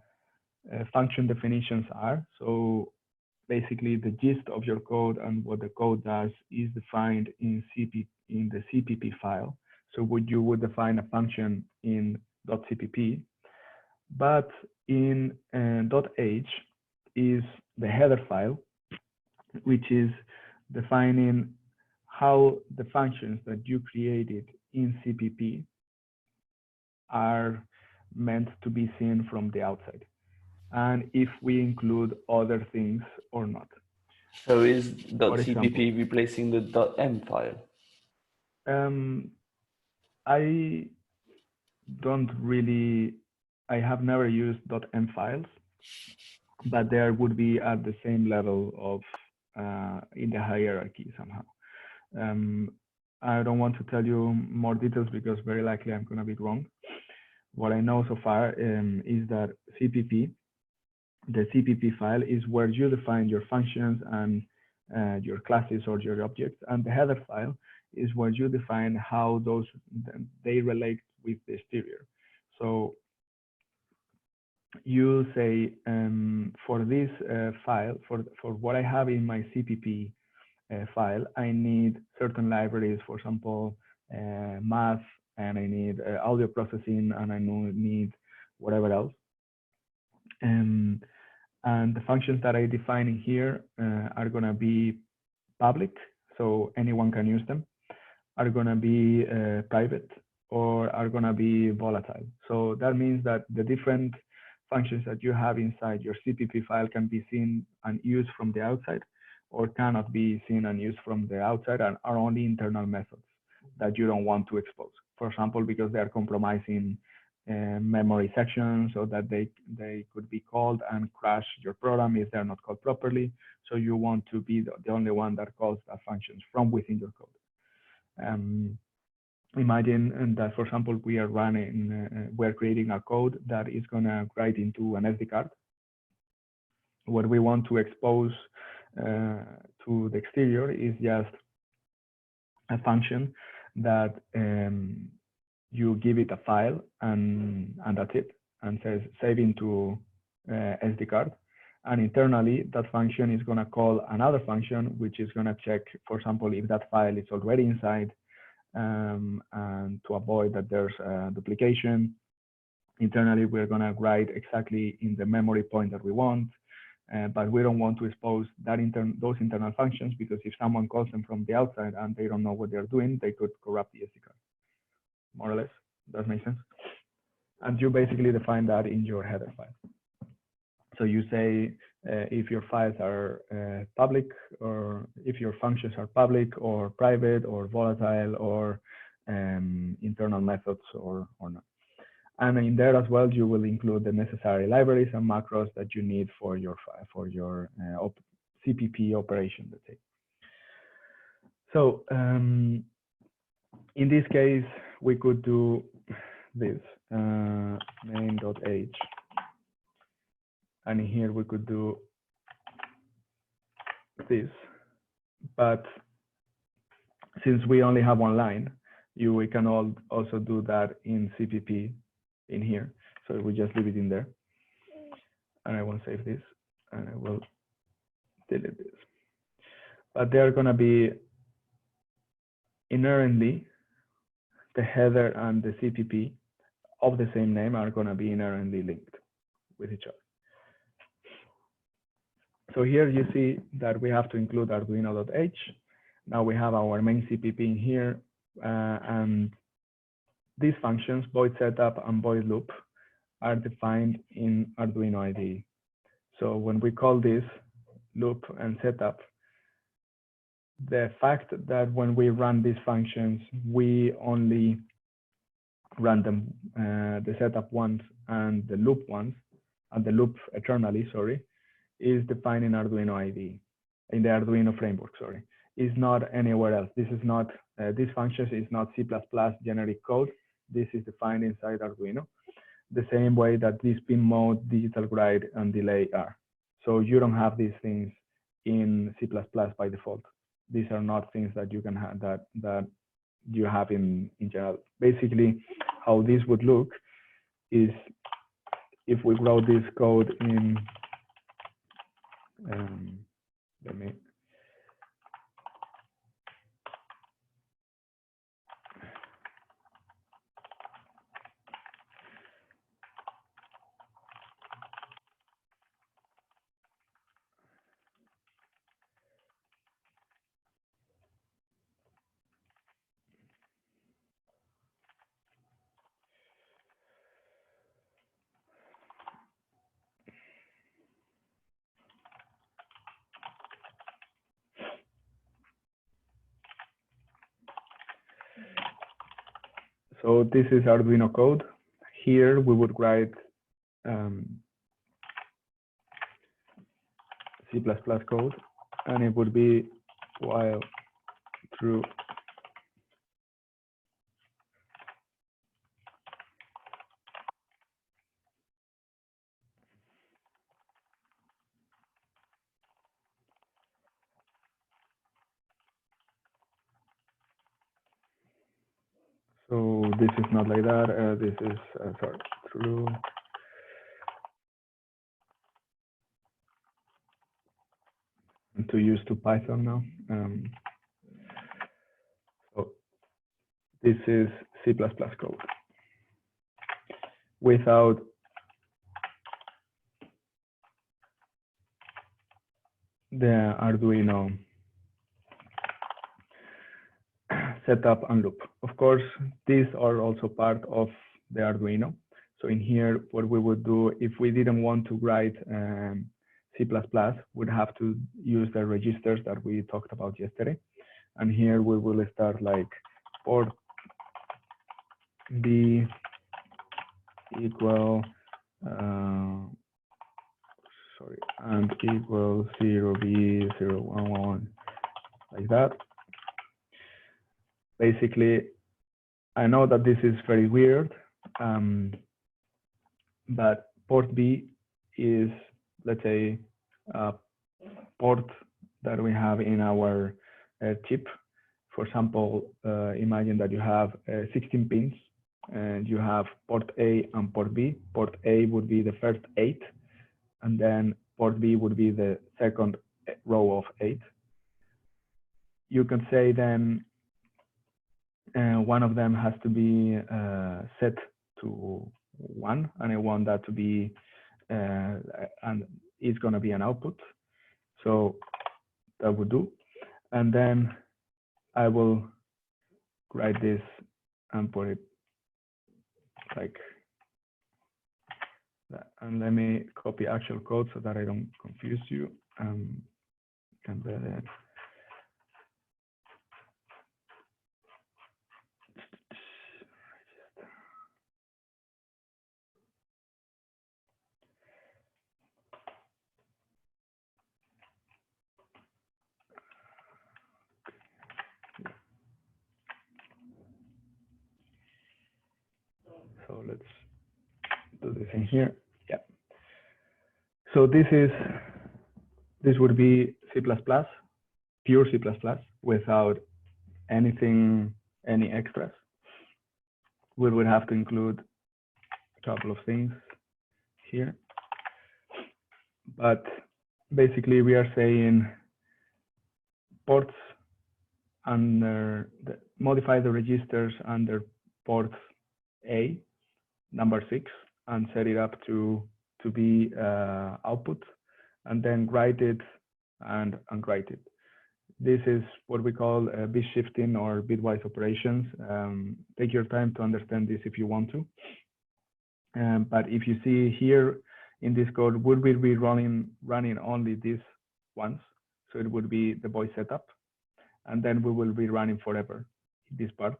Speaker 1: function definitions are. So basically, the gist of your code and what the code does is defined in the CPP file. So you would define a function in .cpp, but in .h is the header file, which is defining how the functions that you created in CPP are meant to be seen from the outside, and if we include other things or not.
Speaker 4: So is .cpp replacing the .m file?
Speaker 1: I don't really, I have never used .m files, but there would be at the same level of in the hierarchy somehow. I don't want to tell you more details because very likely I'm going to be wrong. What I know so far is that CPP, the CPP file, is where you define your functions and your classes or your objects, and the header file is where you define how they relate with the exterior. So you say for this file, for what I have in my CPP file, I need certain libraries, for example, math, and I need audio processing, and I need whatever else. And the functions that I define in here are going to be public. so anyone can use them, are going to be private or are going to be volatile. So that means that the different functions that you have inside your CPP file can be seen and used from the outside, or cannot be seen and used from the outside, and are only internal methods that you don't want to expose. For example, because they are compromising memory sections, so that they could be called and crash your program if they're not called properly. So you want to be the only one that calls that functions from within your code. Imagine that, for example, we are we're creating a code that is going to write into an SD card. What we want to expose to the exterior is just a function that you give it a file and that's it, and says save into SD card. And internally, that function is going to call another function, which is going to check, for example, if that file is already inside, and to avoid that there's duplication. Internally, we're going to write exactly in the memory point that we want, but we don't want to expose that those internal functions, because if someone calls them from the outside and they don't know what they're doing, they could corrupt the SD card. More or less, does make sense? And you basically define that in your header file. So you say if your files are public, or if your functions are public or private or volatile or internal methods or not. And in there as well, you will include the necessary libraries and macros that you need for your CPP operation, let's say. So in this case, we could do this main.h. And here we could do this, but since we only have one line, we can also do that in CPP in here. So we just leave it in there. And I will save this, and I will delete this. But they're going to be inherently, the header and the CPP of the same name are going to be inherently linked with each other. So here you see that we have to include Arduino.h. Now we have our main CPP in here, and these functions, void setup and void loop, are defined in Arduino IDE. So when we call this loop and setup, the fact that when we run these functions, we only run them, the setup once and the loop once, and the loop eternally, sorry, is defined in Arduino IDE, in the Arduino framework, sorry. Is not anywhere else. This is not, these functions is not C++ generic code. This is defined inside Arduino, the same way that this pin mode, digital glide, and delay are. So you don't have these things in C++ by default. These are not things that you can have, that you have in general. Basically, how this would look is if we wrote this code in, let me, so this is Arduino code. Here we would write C++ code, and it would be while true so this is not like that. This is sorry, true. To use to Python now. So this is C++ code without the Arduino setup and loop. Of course, these are also part of the Arduino. So in here, what we would do if we didn't want to write C++, we'd have to use the registers that we talked about yesterday. And here we will start like port B equal, and equal 0B 011, like that. Basically, I know that this is very weird, but port B is, let's say, a port that we have in our chip. For example, imagine that you have 16 pins and you have port A and port B. Port A would be the first 8, and then port B would be the second row of 8. You can say then one of them has to be set to 1, and I want that to be, and it's going to be an output. So that would do. And then I will write this and put it like that. And let me copy actual code so that I don't confuse you. Embedded. So let's do this in here. Yeah. So this would be C++, pure C++, without anything, any extras. We would have to include a couple of things here. But basically we are saying ports under modify the registers under port A, number 6, and set it up to be output, and then write it and write it. This is what we call bit shifting or bitwise operations. Take your time to understand this if you want to. But if you see here in this code, would we be running only this once? So it would be the voice setup, and then we will be running forever this part,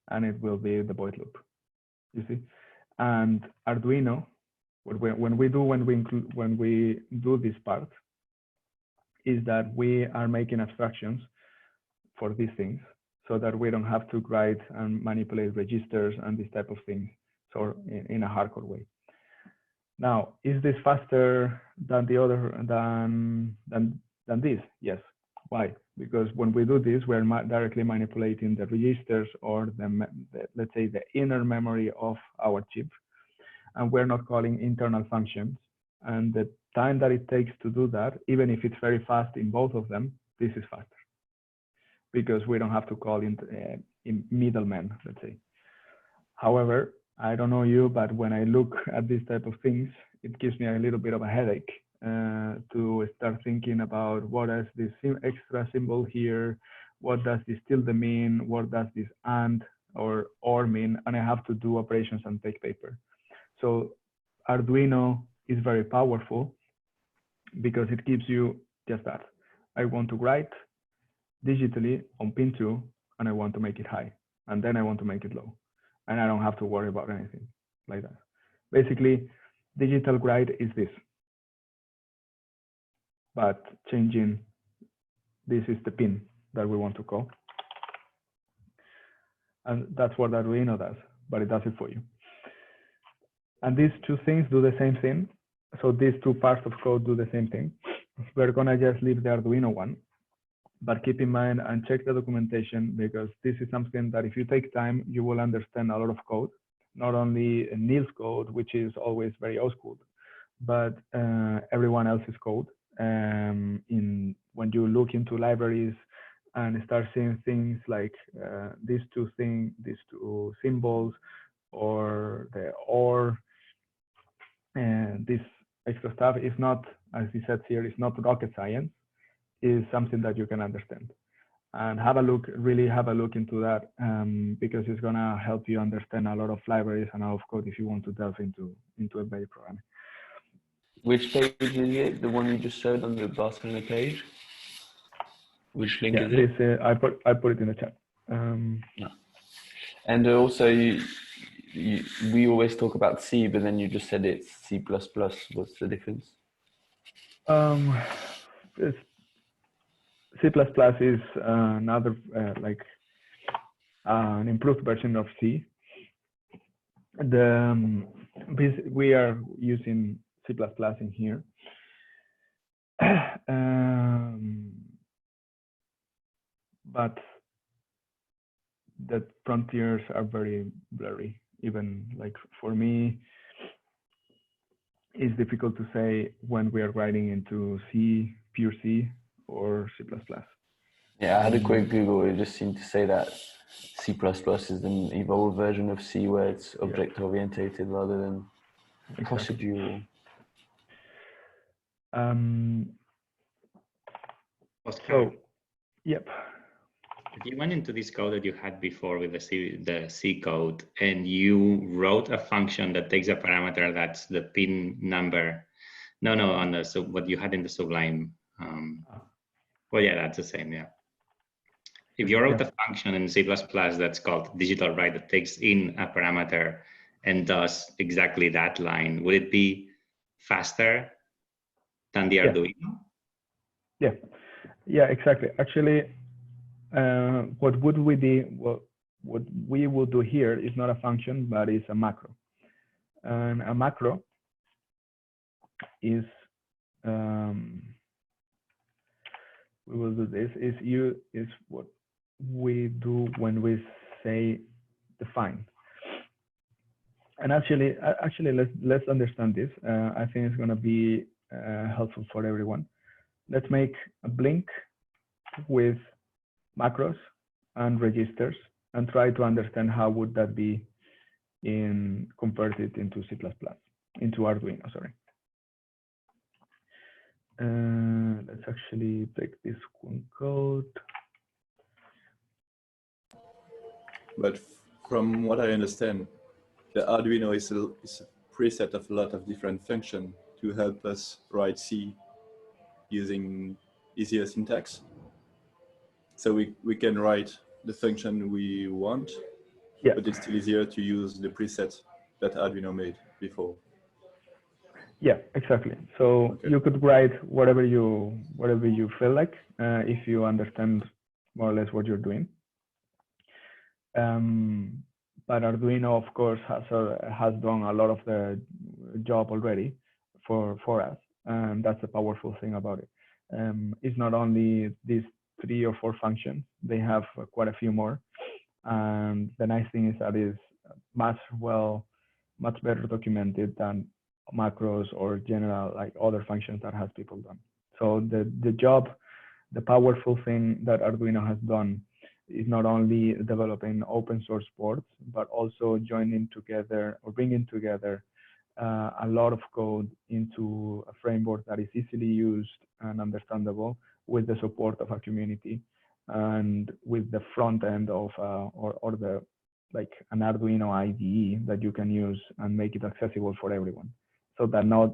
Speaker 1: and it will be the void loop. You see, and Arduino, when we do this part, is that we are making abstractions for these things, so that we don't have to write and manipulate registers and this type of things, so in a hardcore way. Now, is this faster than the other than this? Yes. Why? Because when we do this, we're directly manipulating the registers or let's say the inner memory of our chip, and we're not calling internal functions. And the time that it takes to do that, even if it's very fast in both of them, this is faster because we don't have to call in middlemen, let's say. However, I don't know you, but when I look at these type of things, it gives me a little bit of a headache to start thinking about what is this extra symbol here, what does this tilde mean, what does this and or mean, and I have to do operations and take paper. So Arduino is very powerful because it gives you just that. I want to write digitally on pin 2, and I want to make it high, and then I want to make it low, and I don't have to worry about anything like that. Basically, digital write is this, but changing this is the pin that we want to call, and that's what Arduino does, but it does it for you. And these two things do the same thing. So these two parts of code do the same thing. We're gonna just leave the Arduino one, but keep in mind and check the documentation, because this is something that if you take time, you will understand a lot of code, not only Neil's code, which is always very old school, but everyone else's code. When you look into libraries and start seeing things like these two symbols, or the or, and this extra stuff is not, as he said here, is not rocket science, is something that you can understand. and really have a look into that, because it's gonna help you understand a lot of libraries and a lot of code if you want to delve into embedded programming.
Speaker 4: Which page is it? The one you just showed on the Barcelona page? Which link is it?
Speaker 1: This I put it in the chat.
Speaker 4: No. And also, we always talk about C, but then you just said it's C++. What's the difference?
Speaker 1: C++ is another an improved version of C. We are using C++ in here. But the frontiers are very blurry. Even like for me, it's difficult to say when we are writing into C, pure C, or C++.
Speaker 4: Yeah, I had a quick Google. It just seemed to say that C++ is an evolved version of C where it's object-oriented rather than procedural.
Speaker 8: Oscar,
Speaker 1: so, yep.
Speaker 8: if you went into this code that you had before with the C code, and you wrote a function that takes a parameter that's the pin number, on the so what you had in the Sublime. Well, yeah, that's the same. Yeah. If you wrote a function in C++ that's called digital write that takes in a parameter and does exactly that line, would it be faster than the Arduino?
Speaker 1: Yeah, exactly. Actually, what we would do here is not a function, but it's a macro. And a macro is we will do this is what we do when we say define. And actually let's understand this. I think it's going to be helpful for everyone. Let's make a blink with macros and registers and try to understand how would that be converted into C++, into Arduino, sorry. Let's actually take this one code.
Speaker 7: But from what I understand, the Arduino is a preset of a lot of different functions to help us write C using easier syntax. So we can write the function we want, but it's still easier to use the preset that Arduino made before.
Speaker 1: Yeah, exactly. So you could write whatever you feel like if you understand more or less what you're doing. But Arduino, of course, has done a lot of the job already for us, and that's the powerful thing about it. It's not only these 3 or 4 functions; they have quite a few more. And the nice thing is that it's much better documented than macros or general like other functions that has people done. So the powerful thing that Arduino has done is not only developing open source boards, but also joining together or bringing together a lot of code into a framework that is easily used and understandable with the support of a community and with the front end of or the like an Arduino IDE that you can use and make it accessible for everyone, so that not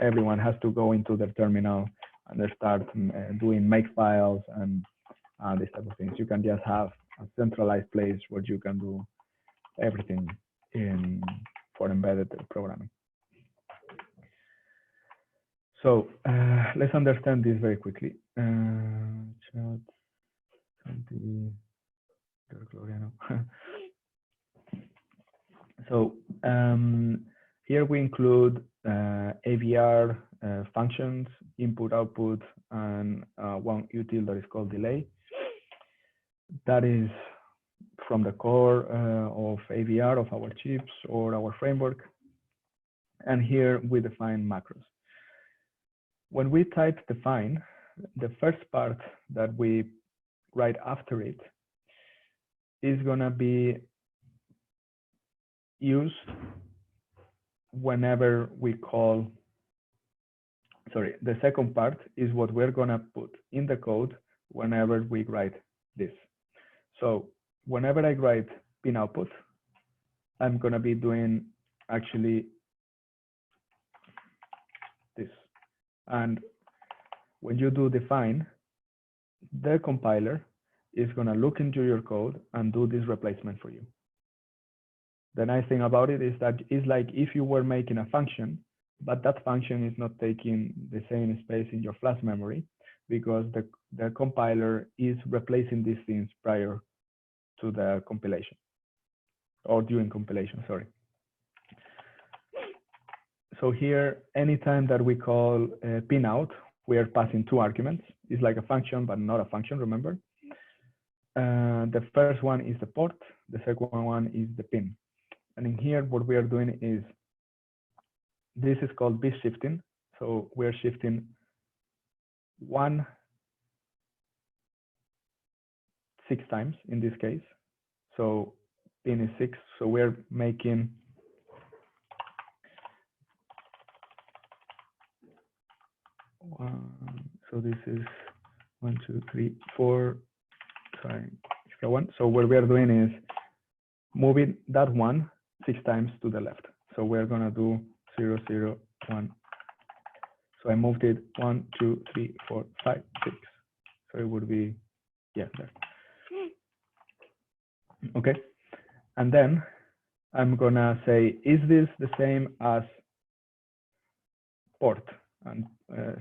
Speaker 1: everyone has to go into their terminal and they start doing make files and these type of things. You can just have a centralized place where you can do everything for embedded programming. So let's understand this very quickly. So here we include AVR functions, input, output, and one util that is called delay. That is from the core of AVR of our chips or our framework. And here we define macros. When we type define, the first part that we write after it is going to be used whenever we call, sorry, the second part is what we're going to put in the code whenever we write this. So whenever I write pin output, I'm going to be doing actually this. And when you do define, the compiler is going to look into your code and do this replacement for you. The nice thing about it is that it's like if you were making a function, but that function is not taking the same space in your flash memory because the compiler is replacing these things prior to the compilation or during compilation, sorry. So here, anytime that we call pin out, we are passing two arguments. It's like a function, but not a function, remember? The first one is the port. The second one is the pin. And in here, what we are doing is, this is called bit shifting. So we're shifting 1 6 times in this case. So pin is 6. So we're making so this is 1 2 3 4. Sorry, extra 1. So what we are doing is moving that 1 6 times to the left. So we're gonna do 0 0 1. So I moved it 1 2 3 4 5 6. So it would be, yeah, there. Okay, and then I'm gonna say, is this the same as port? And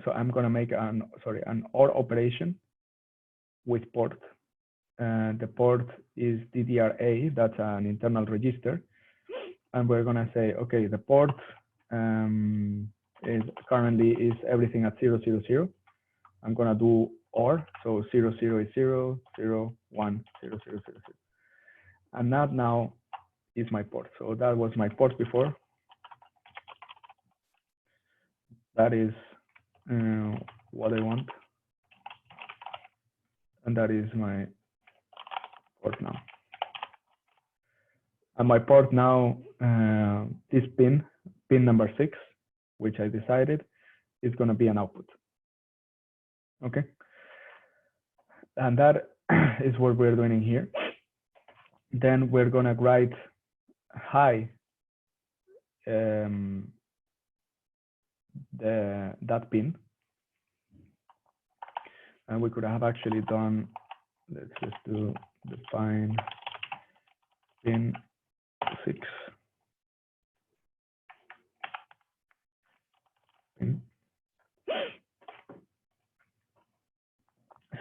Speaker 1: so I'm gonna make an OR operation with port. The port is DDR-A, that's an internal register. And we're gonna say, okay, the port is currently everything at 0 0 0. I'm gonna do OR, so 0 0 is 0 0 1 0 0 0 0. And that now is my port. So that was my port before. That is what I want. And that is my port now. And my port now, this pin number 6, which I decided is going to be an output. Okay. And that is what we're doing in here. Then we're going to write high that pin. And we could have actually done, let's just do define pin 6.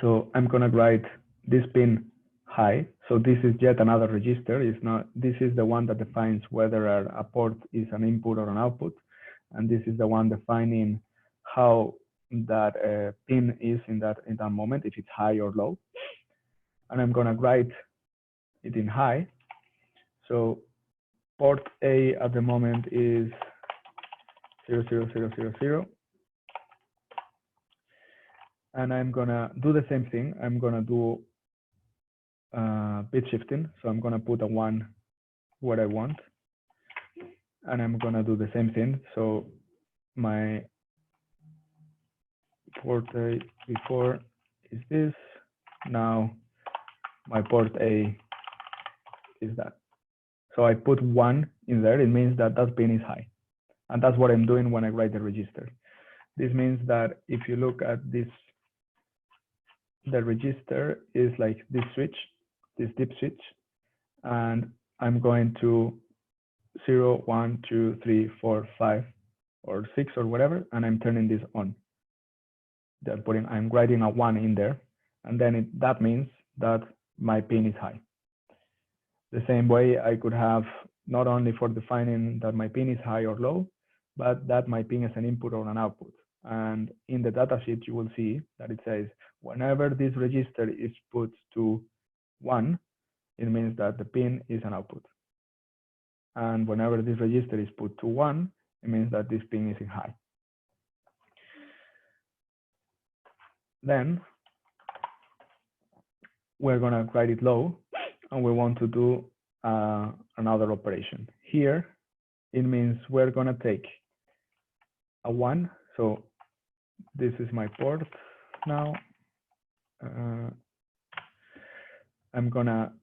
Speaker 1: So I'm going to write this pin high. So this is yet another register. It's not, this is the one that defines whether a port is an input or an output. And this is the one defining how that pin is in that moment, if it's high or low. And I'm going to write it in high. So port A at the moment is 0 0 0 0 0. And I'm gonna do the same thing. I'm gonna do bit shifting. So I'm gonna put a 1 where I want. And I'm gonna do the same thing. So my port A before is this. Now my port A is that. So I put 1 in there. It means that that pin is high. And that's what I'm doing when I write the register. This means that if you look at this, the register is like this switch, this dip switch, and I'm going to 0, 1, 2, 3, 4, 5, or 6 or whatever, and I'm turning this on. I'm writing a 1 in there, and then that means that my pin is high. The same way I could have not only for defining that my pin is high or low, but that my pin is an input or an output. And in the datasheet, you will see that it says, whenever this register is put to 1, it means that the pin is an output. And whenever this register is put to 1, it means that this pin is in high. Then we're going to write it low, and we want to do another operation. Here, it means we're going to take a 1. So this is my port now. I'm gonna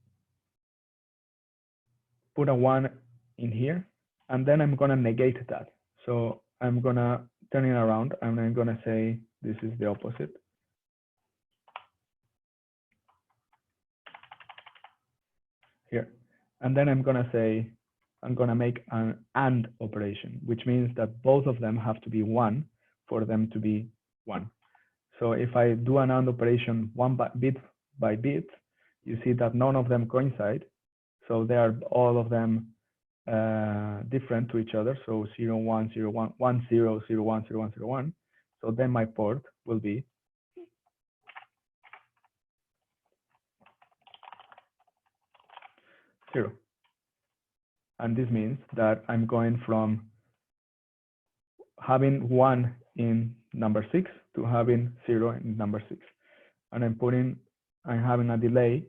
Speaker 1: put a 1 in here, and then I'm gonna negate that. So I'm gonna turn it around, and I'm gonna say this is the opposite. Here. And then I'm gonna say, I'm gonna make an AND operation, which means that both of them have to be 1 for them to be 1. So if I do an AND operation bit by bit, you see that none of them coincide. So they are all of them different to each other. So 0, 1, 0, 1, 1, 0, 0, 1, 0, 1, 0, 1. So then my port will be 0. And this means that I'm going from having 1 in number 6 to having 0 in number 6. And I'm having a delay,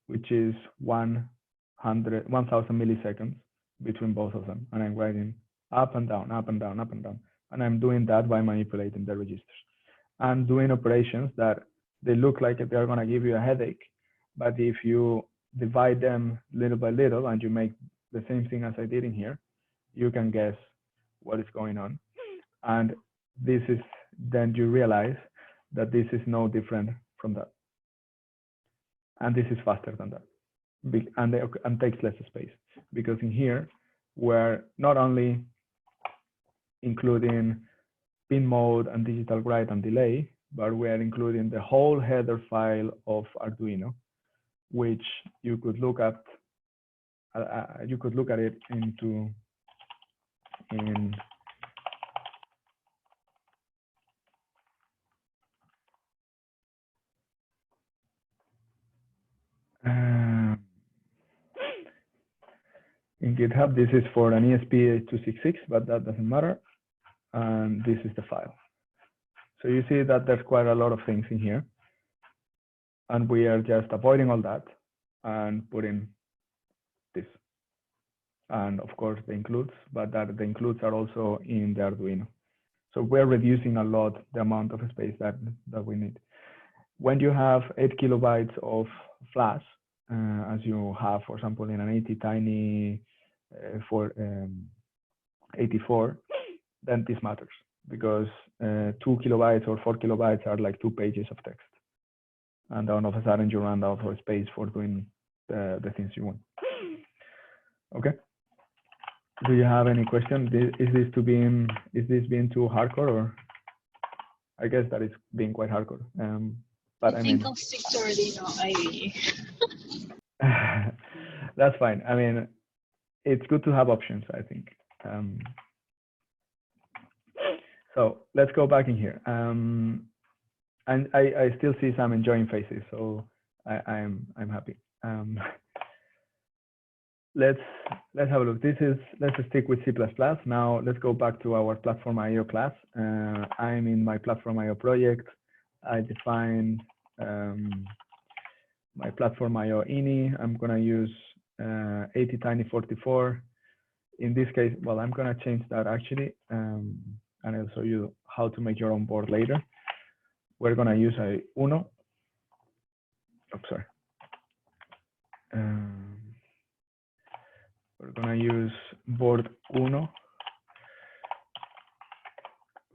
Speaker 1: which is 1,000 milliseconds between both of them. And I'm writing up and down, up and down, up and down. And I'm doing that by manipulating the registers. And doing operations that they look like they're going to give you a headache. But if you divide them little by little and you make the same thing as I did in here, you can guess what is going on. And this is, then you realize that this is no different from that. And this is faster than that. And takes less space, because in here we're not only including pin mode and digital write and delay, but we are including the whole header file of Arduino, which you could look at. You could look at it in GitHub. This is for an ESP8266, but that doesn't matter. And this is the file. So you see that there's quite a lot of things in here. And we are just avoiding all that and putting this. And of course the includes, but that the includes are also in the Arduino. So we're reducing a lot the amount of space that we need. When you have 8 kilobytes of flash, as you have, for example, in an 80tiny 84, then this matters, because 2 kilobytes or 4 kilobytes are like 2 pages of text. And then all of a sudden you run out of space for doing the things you want. Okay. Do you have any question? Is this being too hardcore, or? I guess that it's being quite hardcore. But I mean,
Speaker 9: I'll stick to Arduino IDE.
Speaker 1: That's fine. I mean, it's good to have options, I think. So let's go back in here. And I still see some enjoying faces, so I'm happy. Let's have a look. Let's stick with C++. Now let's go back to our Platformio class. I'm in my Platformio project. I define my Platformio ini. I'm gonna use 80tiny44. In this case, well, I'm gonna change that actually, and I'll show you how to make your own board later. We're gonna use a Uno. Oh, sorry. We're gonna use board Uno,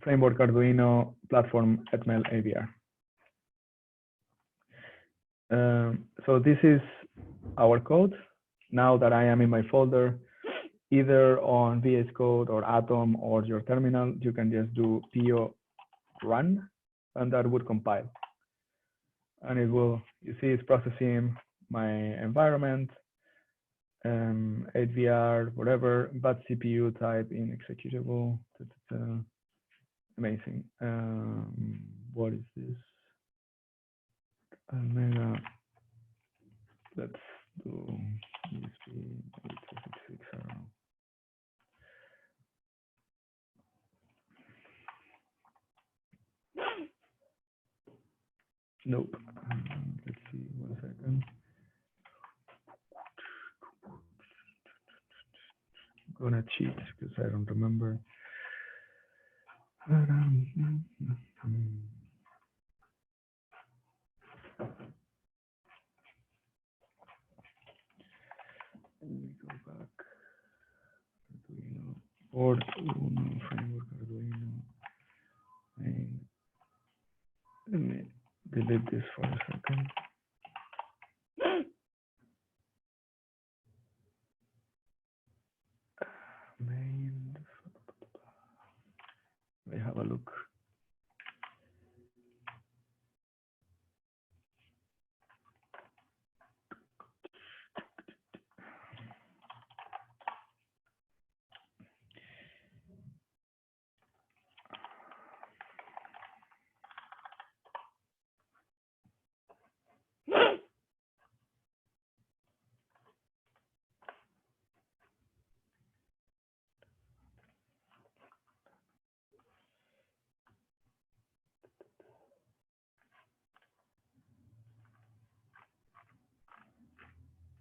Speaker 1: framework Arduino, platform etmel AVR. So this is our code. Now that I am in my folder, either on VS Code or Atom or your terminal, you can just do PO run, and that would compile. And it will, you see, it's processing my environment, 8VR, whatever, but CPU type in executable. Amazing. What is this? Almega. Let's do ESP8266. Nope. Let's see, 1 second. I'm gonna cheat because I don't remember. Let me go back. Arduino board Uno framework Arduino. And let me delete this for a second. Main. Let me have a look.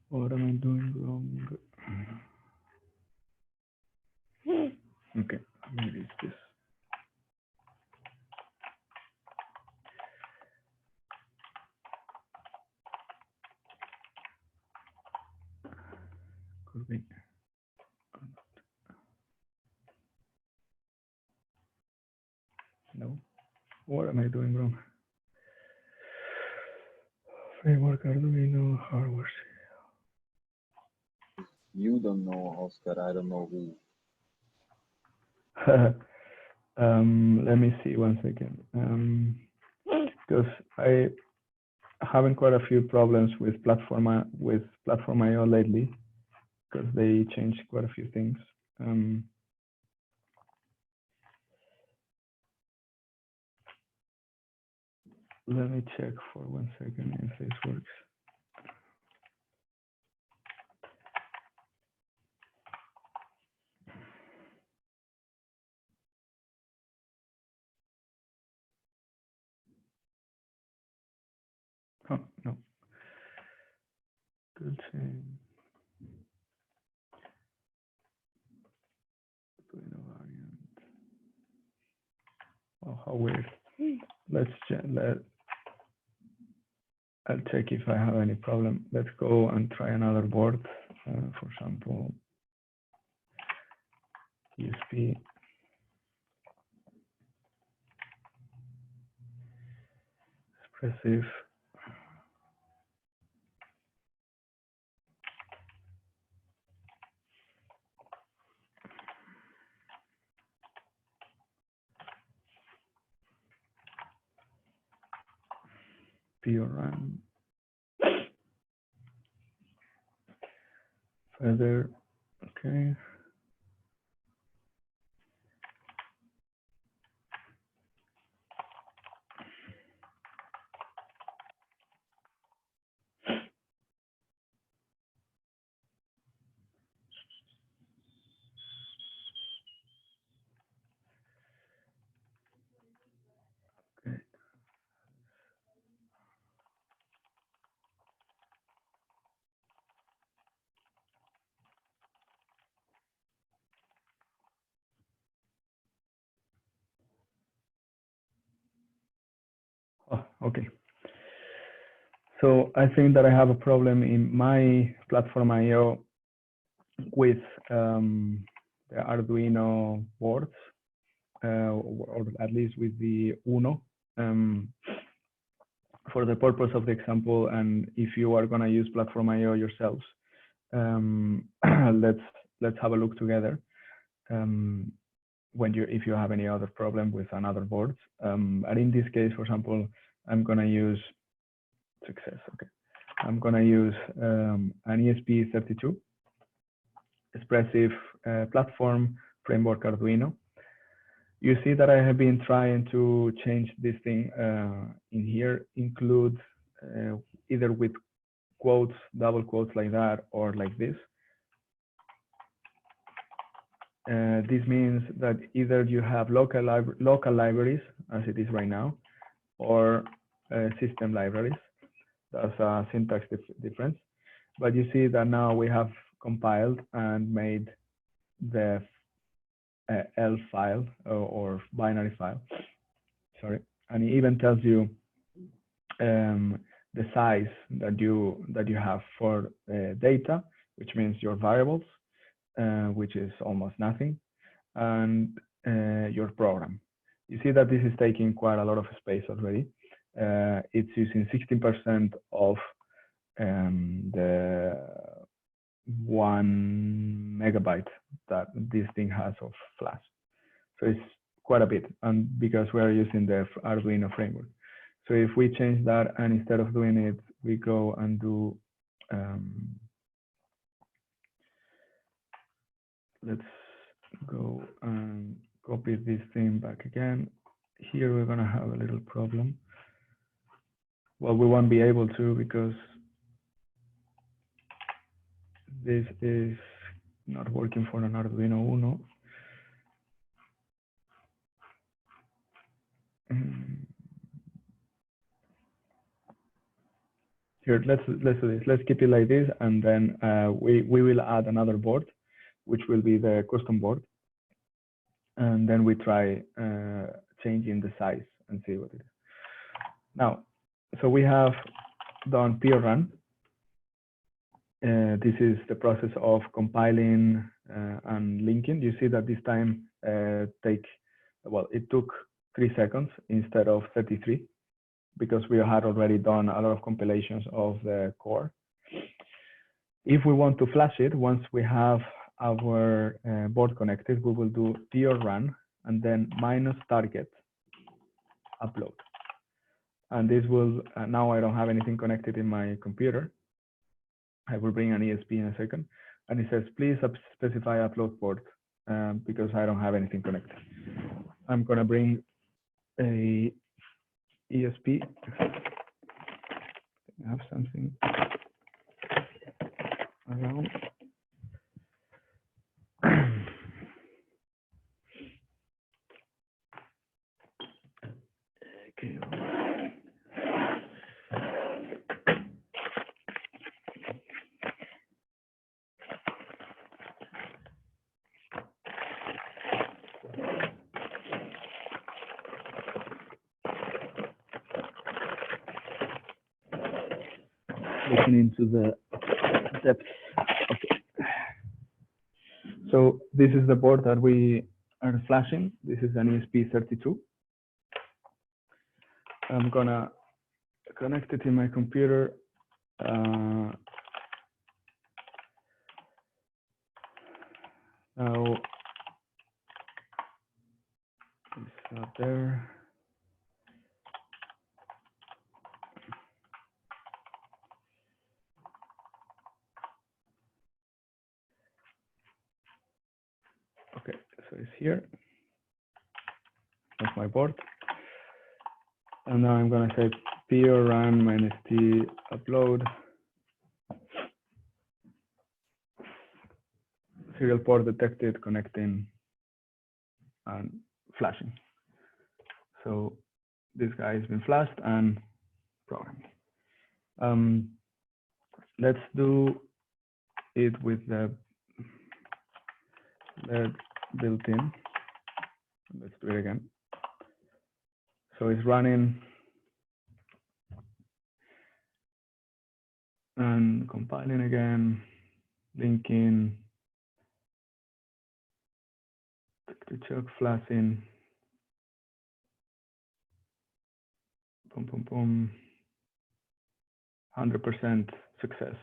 Speaker 1: What am I doing wrong? Okay, maybe it's this. Could be. No. What am I doing wrong? Framework Arduino hardware.
Speaker 5: You don't know, Oscar. I don't know who.
Speaker 1: Let me see 1 second. Because I having quite a few problems with Platformio lately, because they changed quite a few things. Let me check for 1 second if this works. Oh, no. Good change. Oh, how weird. Let's check. I'll check if I have any problem. Let's go and try another board. For example, ESP. Expressive. Pure RAM. Further. Okay. Okay. Oh, okay. So I think that I have a problem in my Platformio with the Arduino boards, or at least with the Uno. For the purpose of the example, and if you are going to use Platformio yourselves, let's have a look together. If you have any other problem with another board, and in this case, for example, I'm going to use success. Okay, I'm going to use an ESP32 expressive platform framework Arduino. You see that I have been trying to change this thing in here, include either with quotes, double quotes like that, or like this. This means that either you have local libraries, as it is right now, or system libraries. That's a syntax difference. But you see that now we have compiled and made the L file or binary file. Sorry, and it even tells you the size that you have for data, which means your variables, which is almost nothing, and your program. You see that this is taking quite a lot of space already. It's using 16% of the 1 megabyte that this thing has of flash. So it's quite a bit, and because we are using the Arduino framework. So if we change that, and instead of doing it, we go and do, let's go and copy this thing back again. Here we're gonna have a little problem. Well, we won't be able to because this is not working for an Arduino Uno. Here, let's do this. Let's keep it like this, and then we will add another board, which will be the custom board, and then we try changing the size and see what it is. Now, so we have done peer run. This is the process of compiling and linking. You see that this time it took 3 seconds instead of 33, because we had already done a lot of compilations of the core. If we want to flash it, once we have our board connected, we will do peer run and then -target upload. And this will, now I don't have anything connected in my computer. I will bring an ESP in a second. And it says, please specify upload port because I don't have anything connected. I'm gonna bring a ESP. I have something around. Okay. Looking into the depth. Okay. So this is the board that we are flashing. This is an ESP32. I'm gonna connect it in my computer. Now it's not there. Okay, so it's here. That's my board. And now I'm gonna say peer run -t upload. Serial port detected, connecting and flashing. So this guy has been flashed and programmed. Let's do it with the LED built-in. Let's do it again. So it's running and compiling again, linking, to check flashing, boom, boom, boom, 100% success.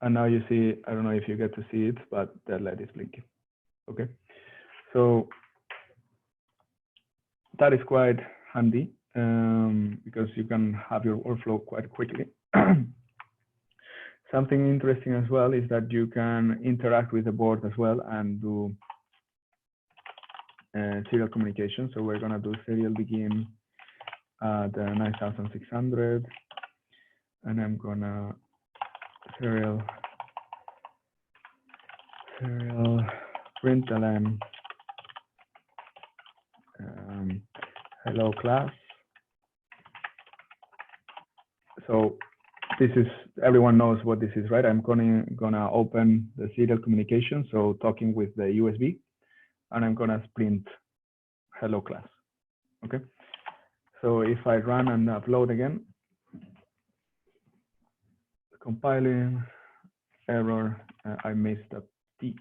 Speaker 1: And now you see, I don't know if you get to see it, but the LED is blinking. Okay, so that is quite handy because you can have your workflow quite quickly. Something interesting as well is that you can interact with the board as well and do serial communication. So we're gonna do serial begin at 9600, and I'm gonna serial println hello class. So this is, everyone knows what this is, right? I'm gonna open the serial communication, so talking with the USB, and I'm gonna print hello class. Okay. So if I run and upload again, compiling, error, I missed a T.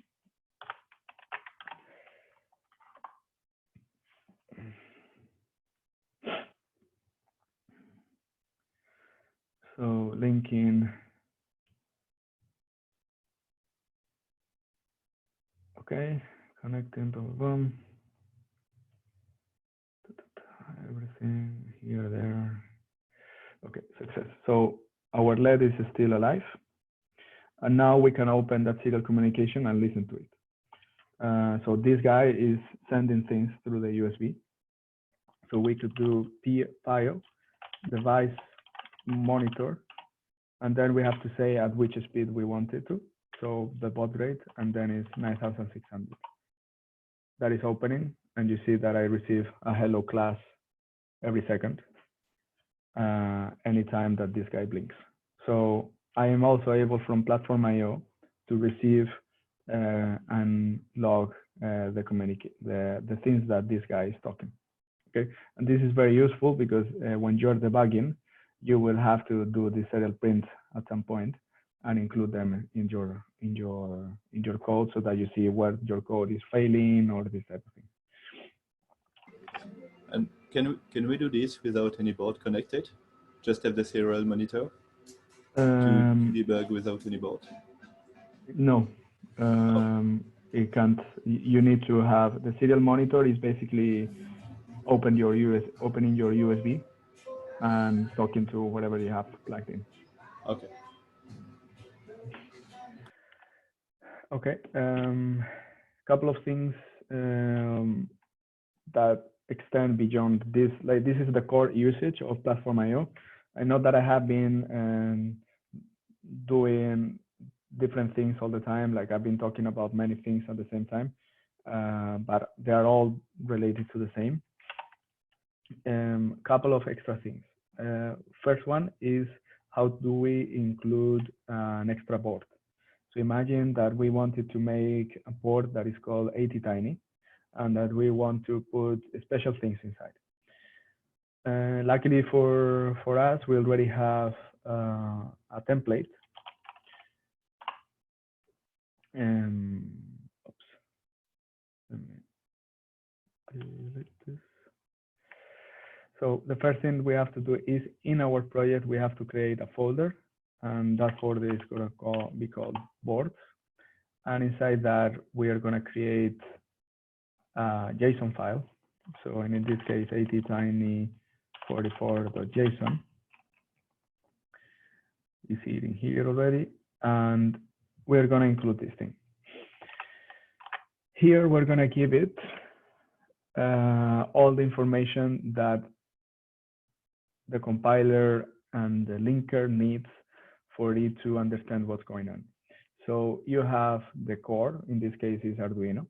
Speaker 1: So linking, okay, connecting, boom, boom. Everything here, there. Okay, success. So our LED is still alive. And now we can open that serial communication and listen to it. So this guy is sending things through the USB. So we could do PIO, device monitor, and then we have to say at which speed we want it to. So the baud rate, and then it's 9,600. That is opening, and you see that I receive a hello class every second, anytime that this guy blinks. So I am also able from Platformio to receive and log the things that this guy is talking. Okay, and this is very useful because when you're debugging, you will have to do the serial print at some point and include them in your code so that you see where your code is failing or this type of thing.
Speaker 7: And can we do this without any board connected? Just have the serial monitor to debug without any board?
Speaker 1: No, it can't. You need to have the serial monitor is basically opening your USB and talking to whatever you have plugged in.
Speaker 7: Okay.
Speaker 1: Okay. Couple of things that extend beyond this. Like this is the core usage of Platformio. I know that I have been doing different things all the time. Like I've been talking about many things at the same time, but they are all related to the same. Couple of extra things. First one is how do we include an extra board? So imagine that we wanted to make a board that is called ATtiny and that we want to put special things inside. Luckily for us, we already have a template. Oops. Let me delete this. So the first thing we have to do is in our project, we have to create a folder, and that folder is going to be called boards. And inside that, we are going to create a JSON file. So in this case, attiny44.json. You see it in here already. And we're going to include this thing. Here, we're going to give it all the information that the compiler and the linker needs for it to understand what's going on. So you have the core, in this case is Arduino.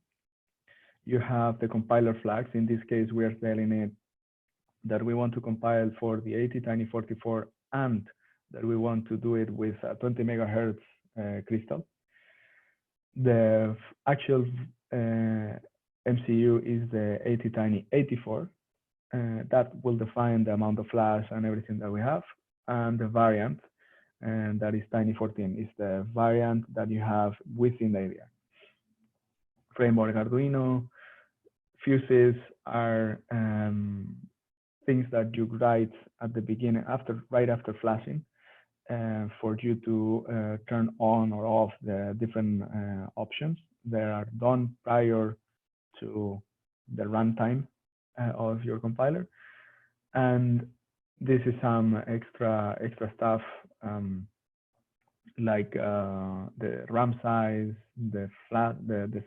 Speaker 1: You have the compiler flags. In this case, we are telling it that we want to compile for the ATtiny44 and that we want to do it with a 20 megahertz crystal. The actual MCU is the ATtiny84. That will define the amount of flash and everything that we have. And the variant, and that is Tiny14, is the variant that you have within the area. Framework Arduino, fuses are things that you write at the beginning, right after flashing, for you to turn on or off the different options that are done prior to the runtime of your compiler. And this is some extra stuff like the RAM size, the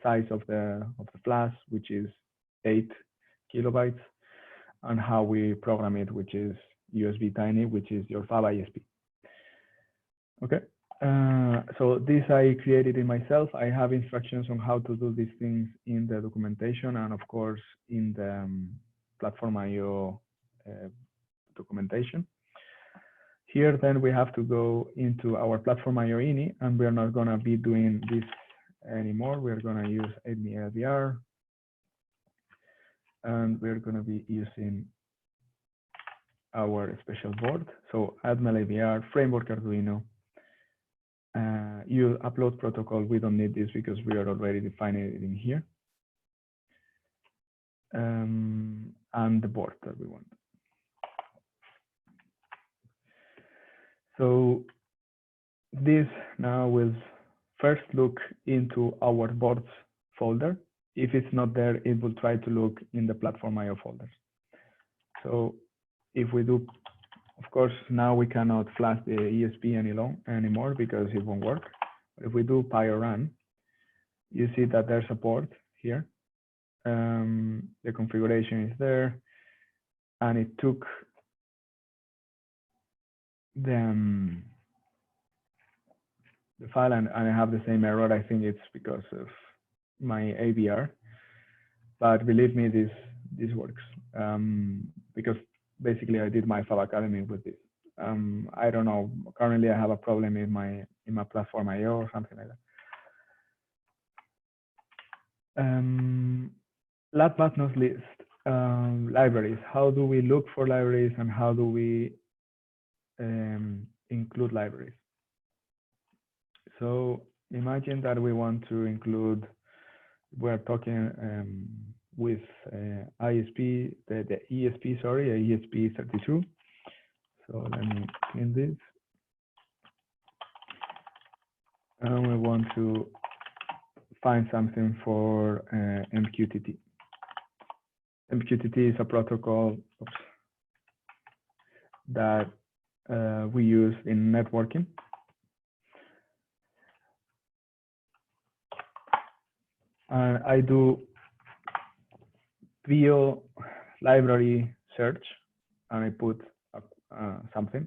Speaker 1: size of the flash, which is 8 kilobytes, and how we program it, which is USB Tiny, which is your Fab ISP. Okay, so this I created it myself. I have instructions on how to do these things in the documentation and of course in the Platformio documentation. Here then we have to go into our Platformio ini, and we're not going to be doing this anymore. We're going to use AdmeLVR, and we're going to be using our special board. So AdmeLVR, Framework Arduino, use upload protocol. We don't need this because we are already defining it in here. And the board that we want. So this now will first look into our boards folder. If it's not there, it will try to look in the Platformio folders. So if we do, of course, now we cannot flash the ESP anymore because it won't work. If we do run, you see that there's a port here. The configuration is there, and it took the file, and I have the same error. I think it's because of my AVR, but believe me, this works because basically I did my Fab Academy with this. I don't know. Currently, I have a problem in my Platformio or something like that. Last but not least, libraries. How do we look for libraries and how do we include libraries? So imagine that we want to include, we're talking with ISP, the ESP, sorry, ESP32. So let me clean this. And we want to find something for MQTT. MQTT is a protocol that we use in networking. And I do bio library search, and I put something.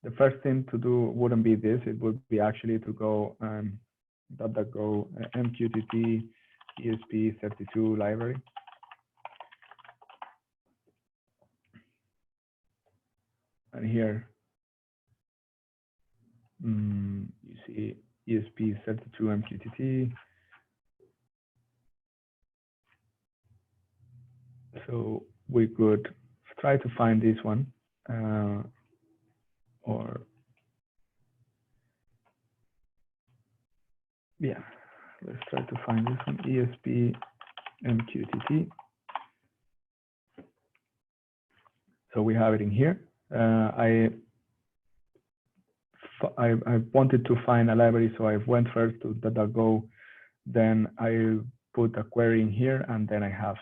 Speaker 1: The first thing to do wouldn't be this. It would be actually to go go MQTT ESP32 library. And here you see ESP32 MQTT. So we could try to find this one, or yeah, let's try to find this one, ESP MQTT. So we have it in here. I wanted to find a library, so I went first to .go, then I put a query in here, and then I have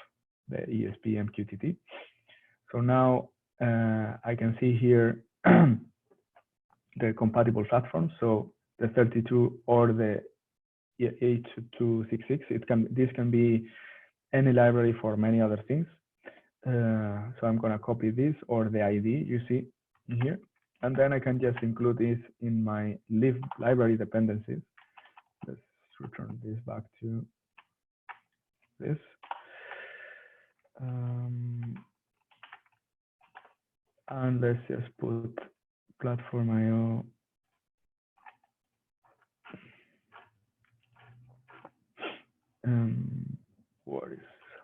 Speaker 1: the ESP MQTT. So now I can see here the compatible platforms. So the 32 or the 8266. This can be any library for many other things. So I'm going to copy this, or the ID you see in here, and then I can just include this in my library dependencies. Let's return this back to this. And let's just put Platformio.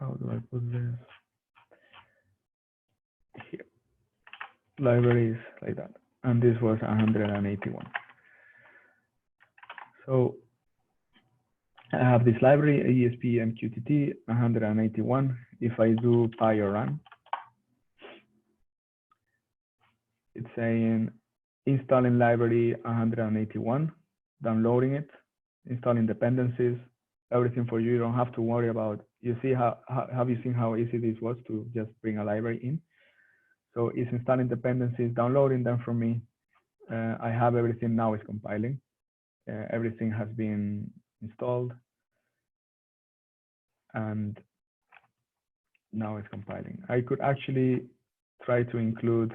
Speaker 1: How do I put this? Here. Libraries like that. And this was 181. So I have this library, ESP MQTT 181. If I do run, it's saying installing library 181, downloading it, installing dependencies, everything for you. You don't have to worry about. You see have you seen how easy this was to just bring a library in? So it's installing dependencies, downloading them from me. I have everything now. It's compiling. Everything has been installed, and now it's compiling. I could actually try to include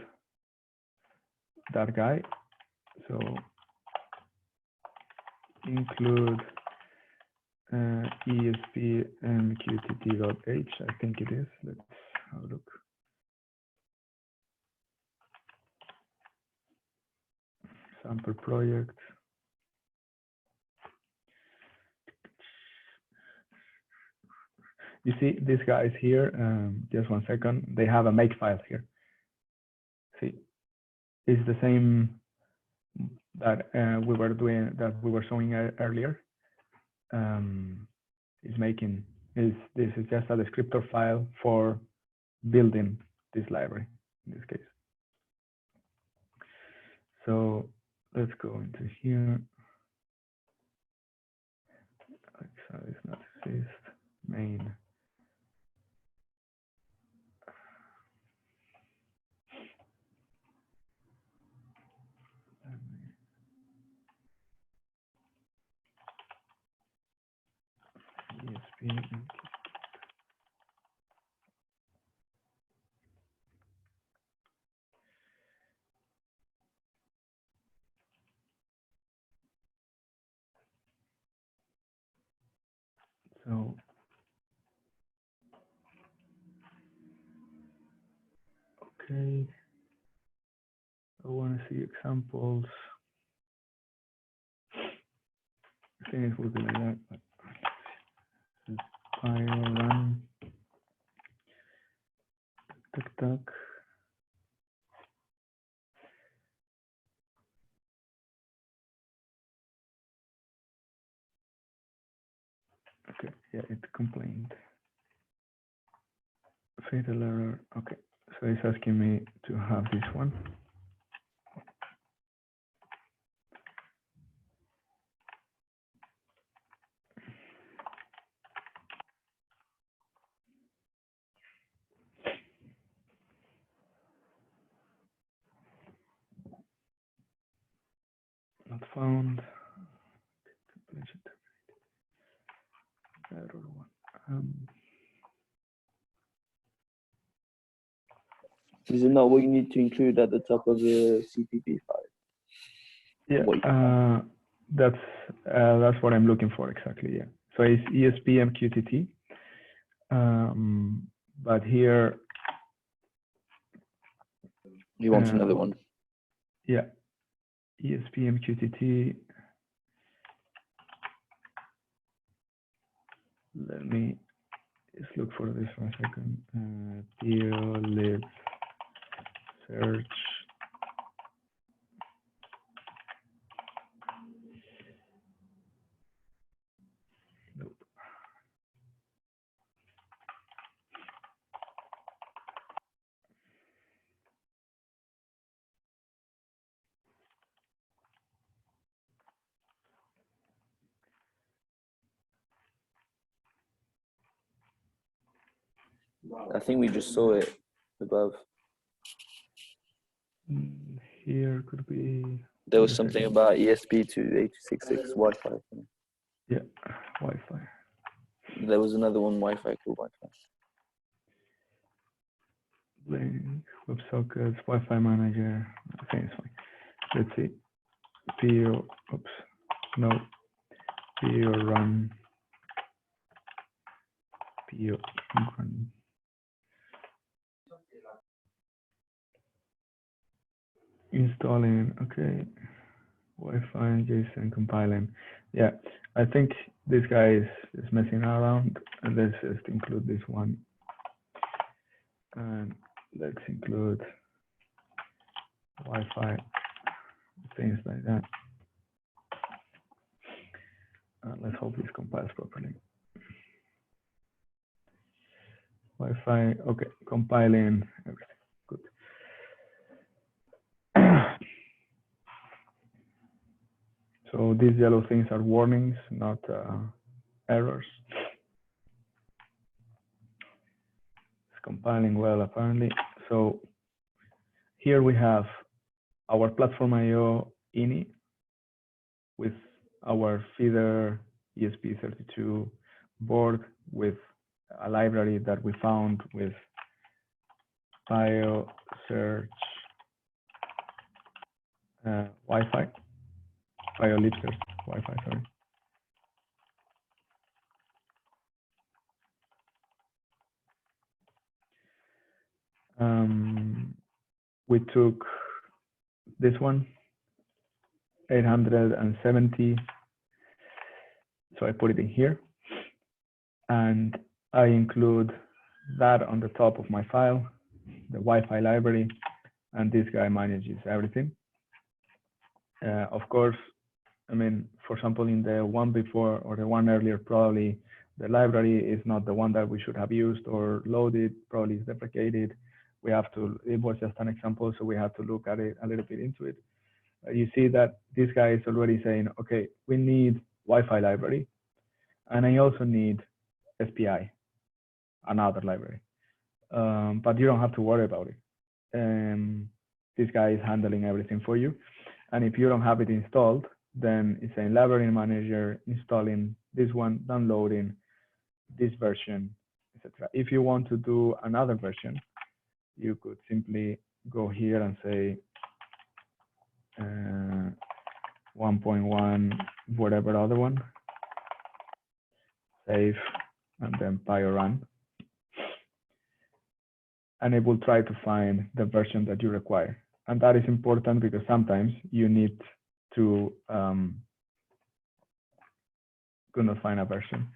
Speaker 1: that guy. So include ESP MQTT.h, I think it is. Let's have a look. Sample project. You see these guys here, just 1 second, they have a make file here. See, it's the same that we were showing earlier is making. This is just a descriptor file for building this library in this case. So let's go into here. It's not exist main. ESP. So okay, I want to see examples. I think it would be like that. But file run. Tuck. Okay, yeah, it complained. Fatal error. Okay, so it's asking me to have this one. Not found. Error one.
Speaker 10: Is it not what you need to include at the top of the CPP file?
Speaker 1: Yeah, that's what I'm looking for exactly. Yeah. So it's ESP MQTT, but here
Speaker 10: he wants another one.
Speaker 1: Yeah, ESP MQTT. Let me just look for this for a second. PO lib search. Nope.
Speaker 10: I think we just saw it above.
Speaker 1: Here could be.
Speaker 10: There was something about ESP to 866 Wi-Fi.
Speaker 1: Yeah, Wi-Fi.
Speaker 10: There was another one, Wi-Fi called Wi-Fi.
Speaker 1: Link, WebSockets, Wi-Fi manager. I think it's fine. Let's see. PO. Oops. No. PO run. PO run. Installing. Okay. Wi-Fi JSON compiling. Yeah, I think this guy is messing around. And let's just include this one. And let's include Wi-Fi, things like that. Let's hope this compiles properly. Wi-Fi, okay, compiling, everything, good. So these yellow things are warnings, not errors. It's compiling well, apparently. So here we have our Platformio ini with our feeder ESP32 board with a library that we found with PIO search Wi-Fi, PIO lib search Wi-Fi, sorry. We took this one, 870. So I put it in here. And I include that on the top of my file, the Wi-Fi library. And this guy manages everything. Of course, I mean, for example, in the one before or the one earlier, probably the library is not the one that we should have used or loaded, probably is deprecated. We have to, it was just an example, so we have to look at it a little bit into it. You see that this guy is already saying, okay, we need Wi-Fi library, and I also need SPI, another library. But you don't have to worry about it. This guy is handling everything for you. And if you don't have it installed, then it's saying library manager, installing this one, downloading this version, etc. If you want to do another version, you could simply go here and say 1.1, whatever other one, save, and then run. And it will try to find the version that you require. And that is important because sometimes you need to could not find a version.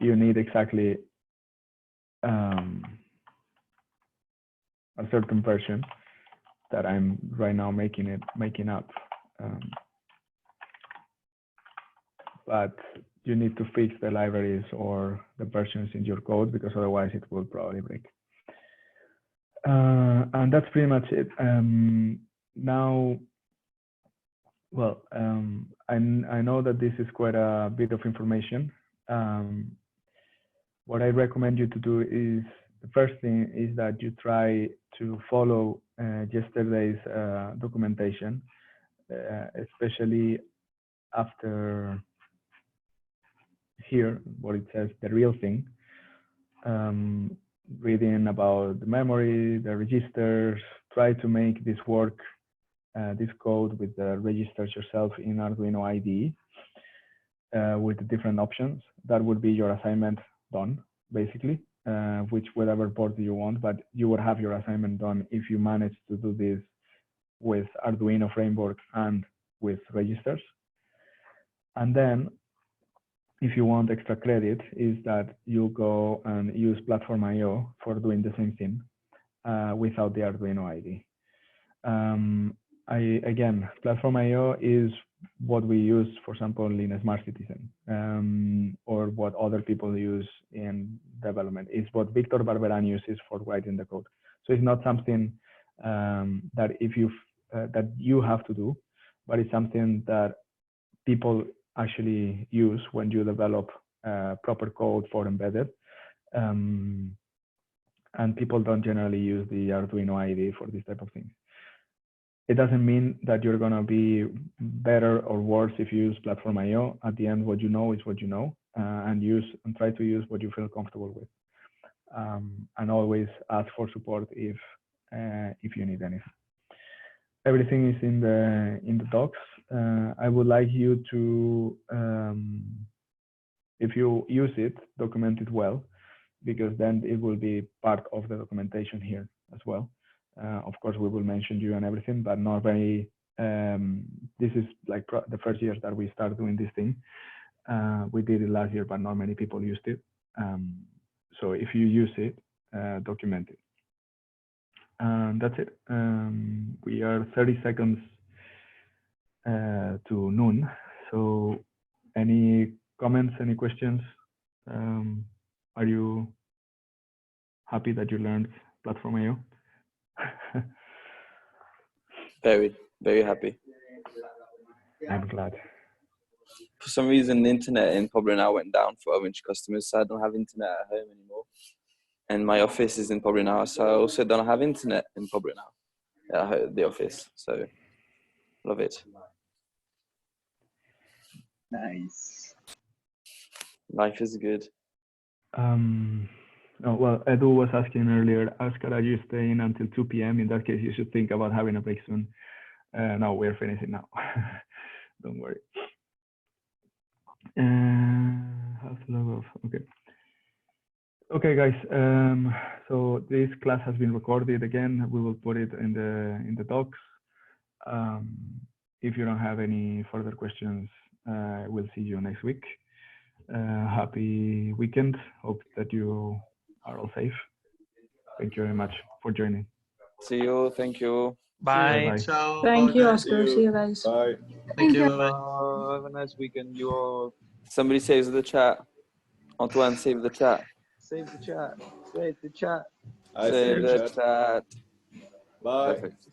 Speaker 1: You need exactly a certain version that I'm right now making up. But you need to fix the libraries or the versions in your code because otherwise it will probably break. And that's pretty much it. Now, well, I know that this is quite a bit of information. What I recommend you to do is, the first thing is that you try to follow yesterday's documentation, especially after here, what it says, the real thing. Reading about the memory, the registers, try to make this work, this code with the registers yourself in Arduino IDE with the different options. That would be your assignment done, basically, which whatever board you want, but you would have your assignment done if you manage to do this with Arduino framework and with registers. And then if you want extra credit, is that you go and use Platformio for doing the same thing without the Arduino IDE. Again, Platformio is what we use, for example, in a Smart Citizen, or what other people use in development. It's what Victor Barberan uses for writing the code. So it's not something that that you have to do, but it's something that people actually use when you develop proper code for embedded. And people don't generally use the Arduino IDE for this type of things. It doesn't mean that you're going to be better or worse if you use Platformio. At the end, what you know is what you know, and try to use what you feel comfortable with. And always ask for support if you need anything. Everything is in the docs. I would like you to, if you use it, document it well, because then it will be part of the documentation here as well. Of course, we will mention you and everything, but not very, this is like the first years that we start doing this thing. We did it last year, but not many people used it. So if you use it, document it. And that's it. We are 30 seconds to noon. So any comments, any questions? Are you happy that you learned Platformio?
Speaker 10: Very, very happy.
Speaker 1: I'm glad.
Speaker 10: For some reason, the internet in Poblenou went down for Orange customers, so I don't have internet at home anymore. And my office is in Poblenou, so I also don't have internet in Poblenou at the office. So, love it.
Speaker 5: Nice.
Speaker 10: Life is good.
Speaker 1: Oh, well, Edu was asking earlier, Oscar, are you staying until 2 p.m.? In that case, you should think about having a break soon. No, we're finishing now. Don't worry. Have to log off. Okay. Okay, guys. So this class has been recorded again. We will put it in the docs. If you don't have any further questions, we'll see you next week. Happy weekend. Hope that you are all safe. Thank you very much for joining.
Speaker 10: See you. Thank you.
Speaker 6: Bye.
Speaker 1: Bye.
Speaker 2: Ciao.
Speaker 3: Thank you,
Speaker 2: Bye.
Speaker 3: Oscar. See you guys.
Speaker 7: Bye.
Speaker 2: Thank you. Bye.
Speaker 10: Have a nice weekend, you all. Somebody saves the chat. Antoine, save the chat. Save the chat. Save the chat.
Speaker 7: I
Speaker 10: Save
Speaker 7: see
Speaker 10: the
Speaker 7: chat.
Speaker 10: chat.
Speaker 7: Bye.
Speaker 10: Perfect.